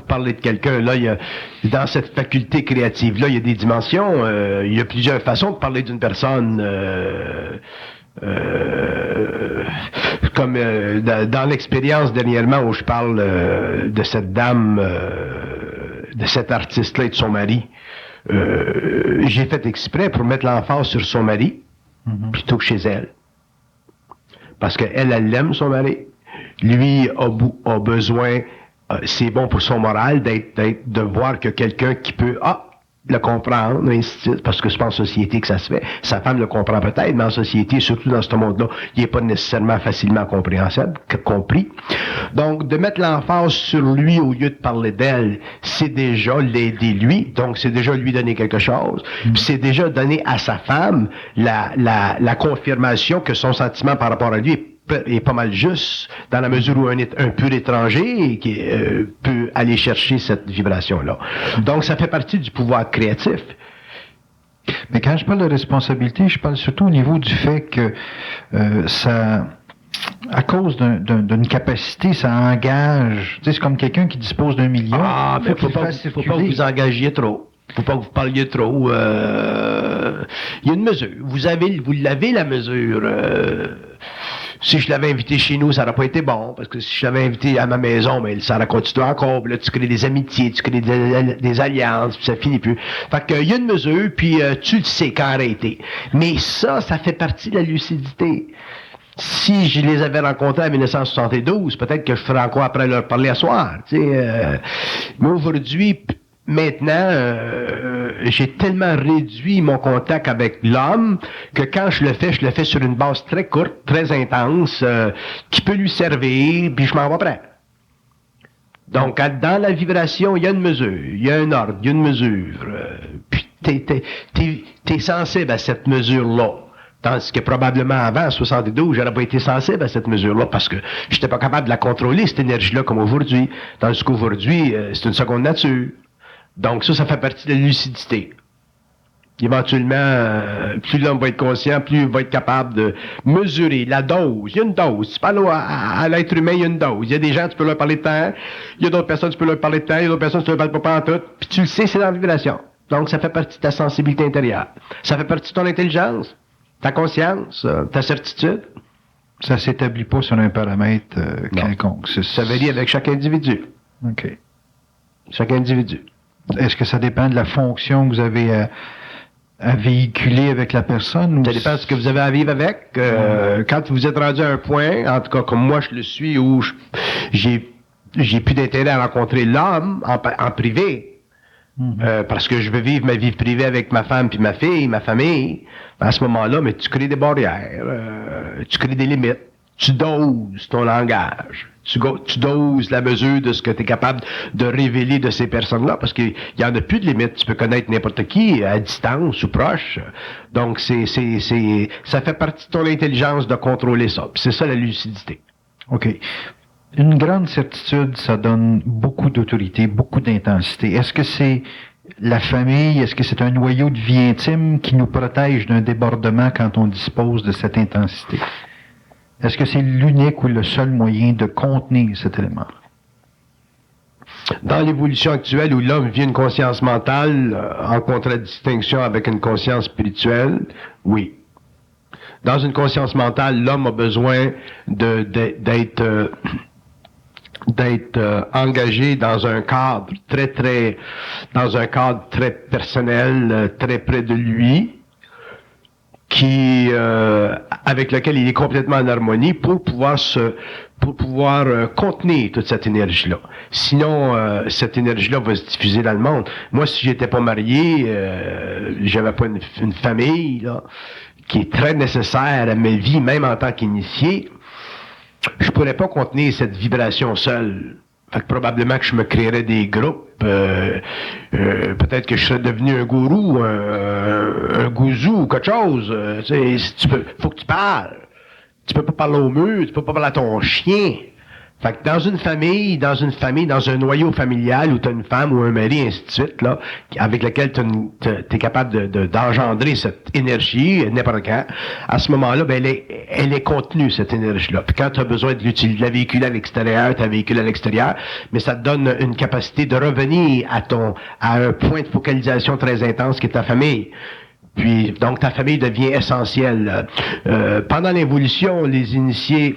parlez de quelqu'un, là, il y a, dans cette faculté créative-là, il y a des dimensions, il y a plusieurs façons de parler d'une personne, comme dans l'expérience dernièrement où je parle de cette dame, de cet artiste-là et de son mari. J'ai fait exprès pour mettre l'emphase sur son mari plutôt que chez elle. Parce qu'elle, elle l'aime, son mari. Lui a besoin, c'est bon pour son moral, de voir que quelqu'un qui peut, le comprendre, ainsi de suite, parce que c'est pas en société que ça se fait. Sa femme le comprend peut-être, mais en société, surtout dans ce monde-là, il n'est pas nécessairement facilement compris. Donc, de mettre l'emphase sur lui au lieu de parler d'elle, c'est déjà l'aider lui, donc c'est déjà lui donner quelque chose, puis c'est déjà donner à sa femme la confirmation que son sentiment par rapport à lui est pas mal juste, dans la mesure où un pur étranger qui peut aller chercher cette vibration-là. Donc, ça fait partie du pouvoir créatif. Mais quand je parle de responsabilité, je parle surtout au niveau du fait que ça, à cause d'une capacité, ça engage. Tu sais, c'est comme quelqu'un qui dispose d'1 million. Ah, mais faut pas que vous engagiez trop. Faut pas que vous parliez trop. Il y a une mesure. Vous l'avez la mesure. Si je l'avais invité chez nous, ça n'aurait pas été bon, parce que si je l'avais invité à ma maison, mais ça aurait continué encore, là, tu crées des amitiés, tu crées des alliances, puis ça finit plus. Fait qu'il y a une mesure, puis tu le sais quand arrêter. Mais ça fait partie de la lucidité. Si je les avais rencontrés en 1972, peut-être que je ferais encore après leur parler à soir, tu sais. Mais aujourd'hui, maintenant, j'ai tellement réduit mon contact avec l'homme que quand je le fais sur une base très courte, très intense, qui peut lui servir, puis je m'en vais après. Donc, dans la vibration, il y a une mesure, il y a un ordre, il y a une mesure. Puis t'es sensible à cette mesure-là. Tandis que probablement avant, en 72, j'aurais pas été sensible à cette mesure-là parce que j'étais pas capable de la contrôler, cette énergie-là, comme aujourd'hui. Tandis qu'aujourd'hui, c'est une seconde nature. Donc ça fait partie de la lucidité. Éventuellement, plus l'homme va être conscient, plus il va être capable de mesurer la dose. Il y a une dose. Tu parles à l'être humain, il y a une dose. Il y a des gens, tu peux leur parler de temps. Il y a d'autres personnes, tu peux leur parler de temps. Il y a d'autres personnes, tu ne leur parles pas en tout. Puis tu le sais, c'est dans la vibration. Donc ça fait partie de ta sensibilité intérieure. Ça fait partie de ton intelligence, ta conscience, ta certitude. Ça ne s'établit pas sur un paramètre quelconque. Ça varie avec chaque individu. OK. Chaque individu. Est-ce que ça dépend de la fonction que vous avez à véhiculer avec la personne? Ça dépend de ce que vous avez à vivre avec. Quand vous êtes rendu à un point, en tout cas comme moi je le suis, où j'ai plus d'intérêt à rencontrer l'homme en privé, parce que je veux vivre ma vie privée avec ma femme puis ma fille, ma famille, à ce moment-là, mais tu crées des barrières, tu crées des limites, tu doses ton langage. Tu doses la mesure de ce que tu es capable de révéler de ces personnes-là, parce qu'il y en a plus de limites. Tu peux connaître n'importe qui à distance ou proche. Donc, ça fait partie de ton intelligence de contrôler ça. Puis c'est ça la lucidité. OK. Une grande certitude, ça donne beaucoup d'autorité, beaucoup d'intensité. Est-ce que c'est la famille, est-ce que c'est un noyau de vie intime qui nous protège d'un débordement quand on dispose de cette intensité? Est-ce que c'est l'unique ou le seul moyen de contenir cet élément? Dans l'évolution actuelle où l'homme vit une conscience mentale en contradistinction avec une conscience spirituelle, oui. Dans une conscience mentale, l'homme a besoin d'être engagé dans un cadre très personnel, très près de lui, avec lequel il est complètement en harmonie pour pouvoir contenir toute cette énergie-là. Sinon, cette énergie-là va se diffuser dans le monde. Moi, si j'étais pas marié, j'avais pas une famille là, qui est très nécessaire à ma vie, même en tant qu'initié, je pourrais pas contenir cette vibration seule. Fait que probablement que je me créerais des groupes. Peut-être que je serais devenu un gourou, un gouzou ou quelque chose. Faut que tu parles. Tu peux pas parler au mur, tu peux pas parler à ton chien. Fait que dans une famille, dans un noyau familial où tu as une femme ou un mari, ainsi de suite, là, avec lequel tu es capable d'engendrer cette énergie, n'importe quand, à ce moment-là, ben, elle est contenue, cette énergie-là. Puis quand tu as besoin de la véhiculer à l'extérieur, tu la véhicules à l'extérieur, mais ça te donne une capacité de revenir à un point de focalisation très intense qui est ta famille. Puis, donc, ta famille devient essentielle. Pendant l'évolution, les initiés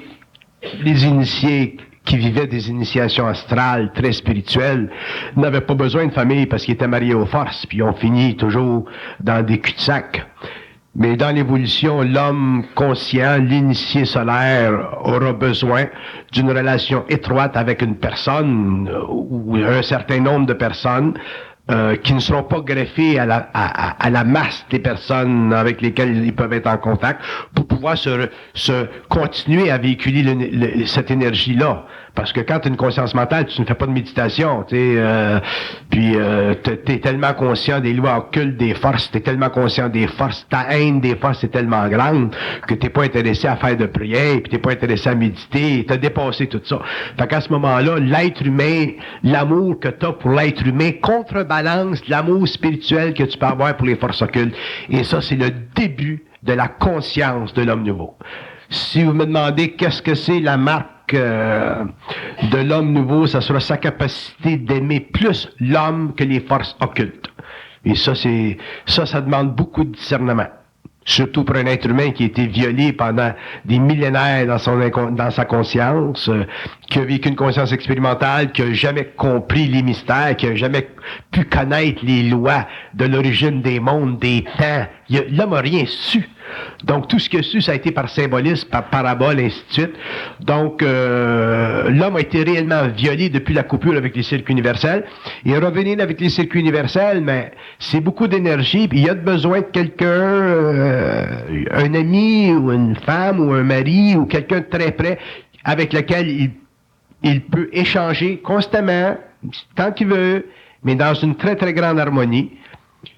qui vivaient des initiations astrales très spirituelles n'avaient pas besoin de famille parce qu'ils étaient mariés aux forces, puis on finit toujours dans des cul-de-sac. Mais dans l'évolution, l'homme conscient, l'initié solaire, aura besoin d'une relation étroite avec une personne ou un certain nombre de personnes qui ne seront pas greffés à la masse des personnes avec lesquelles ils peuvent être en contact pour pouvoir se continuer à véhiculer cette énergie-là. Parce que quand tu as une conscience mentale, tu ne fais pas de méditation, puis t'es tellement conscient des lois occultes des forces, t'es tellement conscient des forces, ta haine des forces est tellement grande que t'es pas intéressé à faire de prière, puis t'es pas intéressé à méditer, t'as dépassé tout ça. Fait qu'à ce moment-là, l'être humain, l'amour que t'as pour l'être humain contrebalance l'amour spirituel que tu peux avoir pour les forces occultes. Et ça, c'est le début de la conscience de l'homme nouveau. Si vous me demandez qu'est-ce que c'est la marque de l'homme nouveau, ça sera sa capacité d'aimer plus l'homme que les forces occultes. Et ça demande beaucoup de discernement. Surtout pour un être humain qui a été violé pendant des millénaires dans sa conscience, qui a vécu une conscience expérimentale, qui a jamais compris les mystères, qui a jamais pu connaître les lois de l'origine des mondes, des temps. L'homme n'a rien su. Donc, tout ce qu'il a su, ça a été par symbolisme, par parabole, ainsi de suite. Donc, l'homme a été réellement violé depuis la coupure avec les circuits universels. Et revenir avec les circuits universels, mais c'est beaucoup d'énergie, puis il y a besoin de quelqu'un, un ami, ou une femme, ou un mari, ou quelqu'un de très près, avec lequel il peut échanger constamment, tant qu'il veut, mais dans une très, très grande harmonie.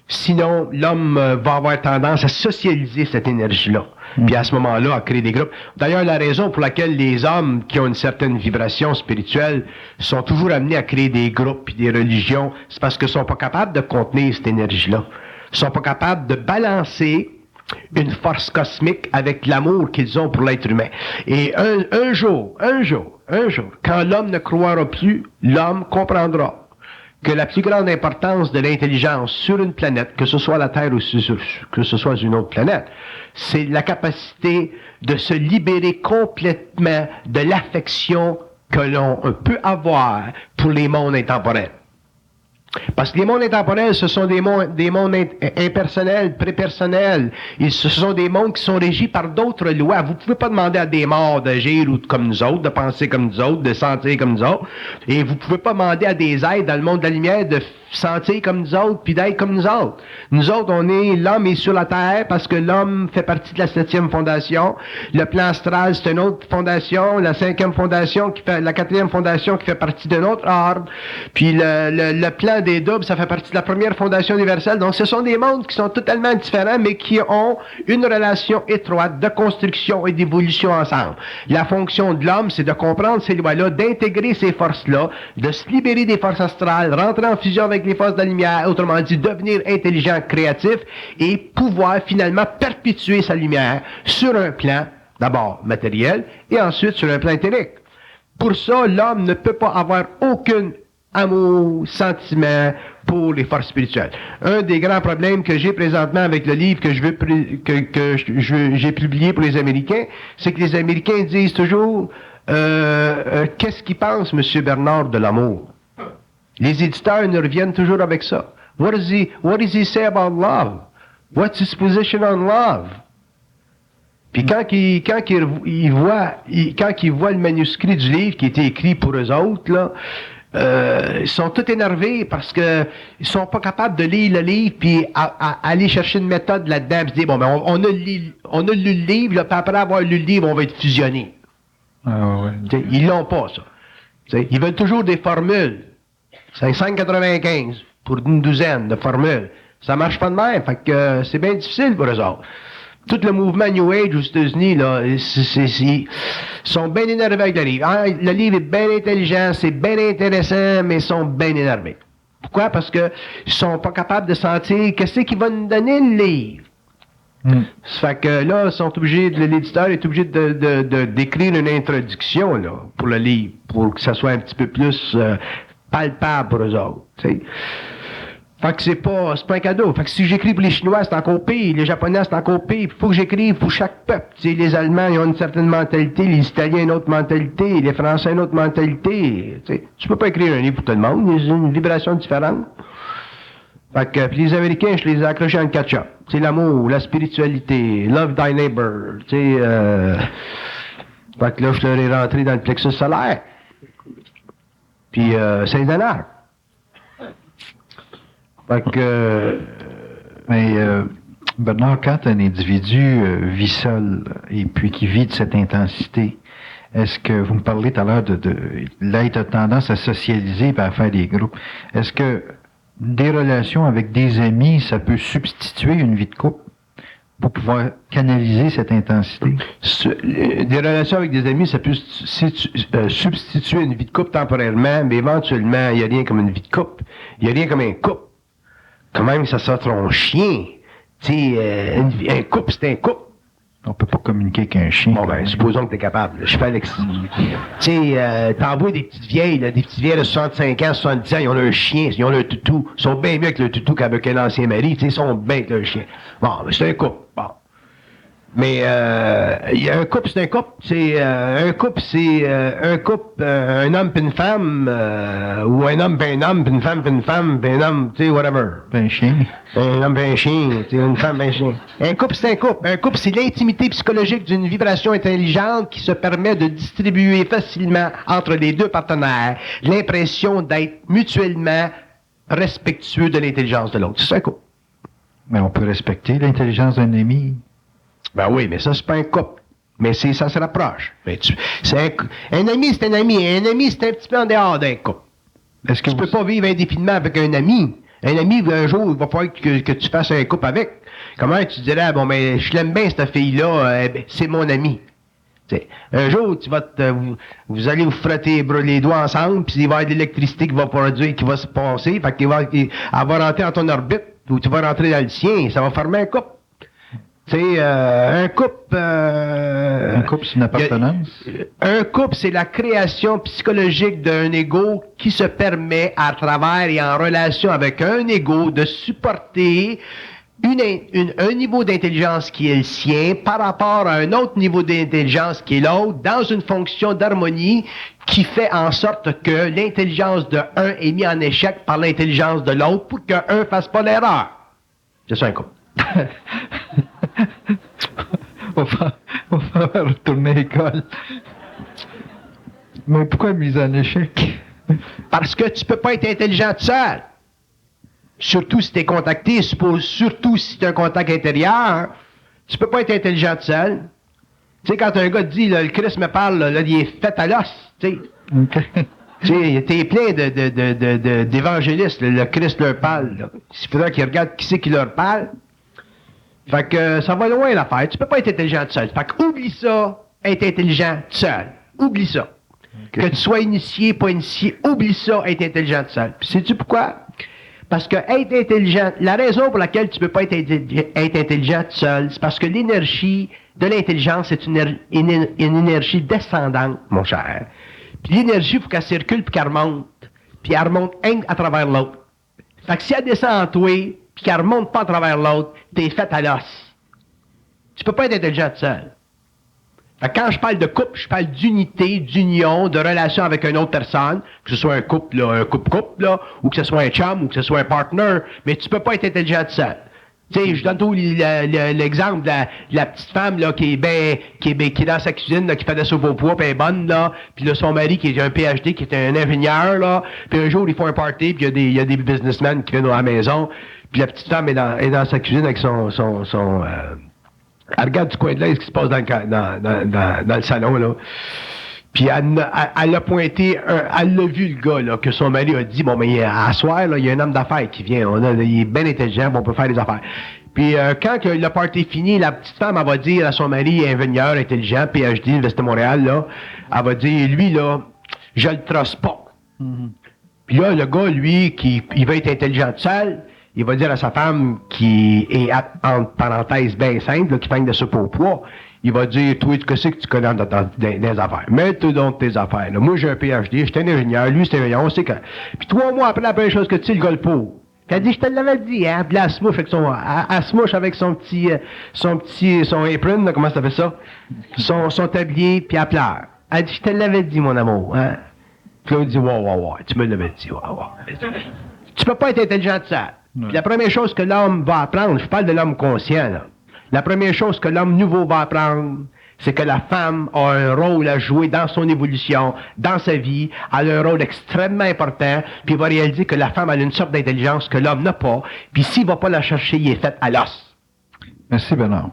Sinon, l'homme va avoir tendance à socialiser cette énergie-là. Puis à ce moment-là, à créer des groupes. D'ailleurs, la raison pour laquelle les hommes qui ont une certaine vibration spirituelle sont toujours amenés à créer des groupes et des religions, c'est parce qu'ils sont pas capables de contenir cette énergie-là. Ils sont pas capables de balancer une force cosmique avec l'amour qu'ils ont pour l'être humain. Et un jour, quand l'homme ne croira plus, l'homme comprendra que la plus grande importance de l'intelligence sur une planète, que ce soit la Terre ou que ce soit une autre planète, c'est la capacité de se libérer complètement de l'affection que l'on peut avoir pour les mondes intemporels. Parce que les mondes intemporels, ce sont des mondes impersonnels, prépersonnels. Ce sont des mondes qui sont régis par d'autres lois. Vous ne pouvez pas demander à des morts d'agir comme nous autres, de penser comme nous autres, de sentir comme nous autres. Et vous ne pouvez pas demander à des êtres dans le monde de la lumière de sentir comme nous autres, puis d'être comme nous autres. Nous autres, l'homme est sur la Terre parce que l'homme fait partie de la 7e fondation. Le plan astral, c'est une autre fondation. La 5e fondation, la 4e fondation qui fait partie d'un autre ordre. Puis le plan des doubles, ça fait partie de la première fondation universelle. Donc, ce sont des mondes qui sont totalement différents, mais qui ont une relation étroite de construction et d'évolution ensemble. La fonction de l'homme, c'est de comprendre ces lois-là, d'intégrer ces forces-là, de se libérer des forces astrales, rentrer en fusion avec les forces de la lumière, autrement dit, devenir intelligent, créatif, et pouvoir finalement perpétuer sa lumière sur un plan, d'abord matériel, et ensuite sur un plan éthérique. Pour ça, l'homme ne peut pas avoir aucun amour, sentiment pour les forces spirituelles. Un des grands problèmes que j'ai présentement avec le livre que j'ai publié pour les Américains, c'est que les Américains disent toujours qu'est-ce qu'ils pensent, M. Bernard, de l'amour? Les éditeurs nous reviennent toujours avec ça. What does he say about love? What's his position on love? Puis quand ils voient le manuscrit du livre qui a été écrit pour eux autres, là, ils sont tous énervés parce que ils sont pas capables de lire le livre puis aller chercher une méthode là-dedans puis dire bon ben on a lu le livre, là, puis après avoir lu le livre, on va être fusionné. Ah, ouais. Ils l'ont pas, ça. T'sais, ils veulent toujours des formules. C'est 5,95 pour une douzaine de formules. Ça marche pas de même, fait que c'est bien difficile pour eux autres. Tout le mouvement New Age aux États-Unis, là, ils sont bien énervés avec le livre. Ah, le livre est bien intelligent, c'est bien intéressant, mais ils sont bien énervés. Pourquoi? Parce que ils sont pas capables de sentir qu'est-ce qui va nous donner le livre. Ça fait que là, l'éditeur est obligé d'écrire une introduction là, pour le livre, pour que ça soit un petit peu plus palpable pour eux autres. T'sais. Fait que c'est pas un cadeau. Fait que si j'écris pour les Chinois, c'est encore pire. Les Japonais, c'est encore pire. Il faut que j'écrive pour chaque peuple. T'sais, les Allemands, ils ont une certaine mentalité. Les Italiens, une autre mentalité. Les Français, une autre mentalité. T'sais, tu peux pas écrire un livre pour tout le monde. Il y a une vibration différente. Fait que puis les Américains, je les ai accrochés en ketchup. C'est l'amour, la spiritualité, love thy neighbor. Fait que là, je leur ai rentré dans le plexus solaire. Puis Saint-Donat. Fait que... Mais Bernard, quand un individu vit seul et puis qui vit de cette intensité, est-ce que, vous me parlez tout à l'heure là, il a tendance à socialiser et à faire des groupes. Est-ce que des relations avec des amis, ça peut substituer une vie de couple pour pouvoir canaliser cette intensité? Des relations avec des amis, ça peut substituer une vie de couple temporairement, mais éventuellement, il n'y a rien comme une vie de couple. Il n'y a rien comme un couple. Quand même, ça sort ton chien. Tu sais, un couple, c'est un couple. On peut pas communiquer avec un chien. Bon, ben, supposons que t'es capable. Là. Je fais Alexis. Tu sais, t'envoies des petites vieilles, là, des petites vieilles de 65 ans, 70 ans, ils ont leur chien, ils ont leur toutou. Ils sont bien mieux avec le toutou qu'avec un ancien mari. Tu sais, ils sont bien avec leur chien. Bon, ben, c'est un couple. Bon. Mais, il y a un couple, c'est un couple. C'est, un couple, c'est, un couple, un homme pis une femme, ou un homme pis un homme, pis une femme pis un homme, tu sais, whatever. Un chien. Un homme pis un chien, tu sais, une femme pis un chien. Un couple, c'est un couple. Un couple, c'est l'intimité psychologique d'une vibration intelligente qui se permet de distribuer facilement entre les deux partenaires l'impression d'être mutuellement respectueux de l'intelligence de l'autre. C'est ça un couple. Mais on peut respecter l'intelligence d'un ami. Ben oui, mais ça, c'est pas un couple. Mais ça se rapproche. Mais un ami, c'est un ami. Un ami, c'est un petit peu en dehors d'un couple. Est-ce que tu peux pas vivre indéfiniment avec un ami. Un ami, un jour, il va falloir que tu fasses un couple avec. Comment tu dirais, bon, mais je l'aime bien, cette fille-là, c'est mon ami. T'sais, un jour, vous allez vous frotter les doigts ensemble, puis il va y avoir de l'électricité qui va produire, qui va se passer, fait qu'elle va rentrer dans ton orbite, ou tu vas rentrer dans le sien, ça va former un couple. Tu sais, un couple... un couple, c'est une appartenance? Un couple, c'est la création psychologique d'un ego qui se permet, à travers et en relation avec un ego, de supporter un niveau d'intelligence qui est le sien par rapport à un autre niveau d'intelligence qui est l'autre, dans une fonction d'harmonie qui fait en sorte que l'intelligence de un est mise en échec par l'intelligence de l'autre pour qu'un fasse pas l'erreur. C'est ça un couple. On va retourner à l'école. Mais pourquoi mise en échec? Parce que tu peux pas être intelligent tout seul. Surtout si tu es contacté, surtout si tu as un contact intérieur, tu peux pas être intelligent tout seul. Tu sais, quand un gars te dit, là, le Christ me parle, là, il est fait à l'os, tu sais. Okay. Tu sais, t'es plein d'évangélistes, le Christ leur parle, là. Il faudra qu'ils regardent qui c'est qui leur parle. Fait que ça va loin l'affaire. Tu peux pas être intelligent tout seul. Fait que oublie ça, être intelligent tout seul. Oublie ça. Okay. Que tu sois initié, pas initié, oublie ça, être intelligent tout seul. Puis sais-tu pourquoi? Parce que être intelligent, la raison pour laquelle tu peux pas être intelligent tout seul, c'est parce que l'énergie de l'intelligence est une énergie descendante, mon cher. Puis l'énergie, il faut qu'elle circule puis qu'elle remonte. Puis elle remonte à travers l'autre. Fait que si elle descend en toi, puis qu'elle remonte pas à travers l'autre, t'es fait à l'os. Tu peux pas être intelligent tout seul. Fait que quand je parle de couple, je parle d'unité, d'union, de relation avec une autre personne, que ce soit un couple, là, là, ou que ce soit un chum, ou que ce soit un partner, mais tu peux pas être intelligent tout seul. Tu sais, je donne tout l'exemple de la petite femme là qui est dans sa cuisine, là, qui fait de la soupe au pois, puis elle est bonne, là, puis là, son mari qui est un PhD, qui est un ingénieur, là, puis un jour, ils font un party, puis il y a des businessmen qui viennent à la maison, puis la petite femme est dans sa cuisine avec son elle regarde du coin de l'œil ce qui se passe dans le salon, là. Puis elle a pointé, elle l'a vu, le gars, là, que son mari a dit, bon, mais à soir, là, il y a un homme d'affaires qui vient, il est bien intelligent, bon, on peut faire des affaires. Puis quand que le party est fini, la petite femme, elle va dire à son mari, ingénieur, intelligent, PhD, Université de Montréal, là, elle va dire, lui, là, je le trosse pas. Mm-hmm. Puis là, le gars, lui, il va être intelligent tout seul, il va dire à sa femme, qui est, entre parenthèses, bien simple, là, qui fait de soupe au pois, il va dire, toi, qu'est-ce que tu connais dans les affaires? Mets-toi donc tes affaires. Là. Moi, j'ai un PhD, j'étais un ingénieur, lui, c'est un ingénieur, on sait que... Puis 3 mois après, la première chose que tu sais, le gars le pauvre. Elle dit, je te l'avais dit, hein? Puis là, elle se mouche avec son apron, là, comment ça fait ça? Son tablier, puis elle pleure. Elle dit, je te l'avais dit, mon amour, hein? Puis là, on dit, wow, tu me l'avais dit, wow. Tu peux pas être intelligent de ça. Puis la première chose que l'homme va apprendre, je parle de l'homme conscient, là. La première chose que l'homme nouveau va apprendre, c'est que la femme a un rôle à jouer dans son évolution, dans sa vie, elle a un rôle extrêmement important, puis il va réaliser que la femme a une sorte d'intelligence que l'homme n'a pas, puis s'il ne va pas la chercher, il est fait à l'os. Merci, Bernard.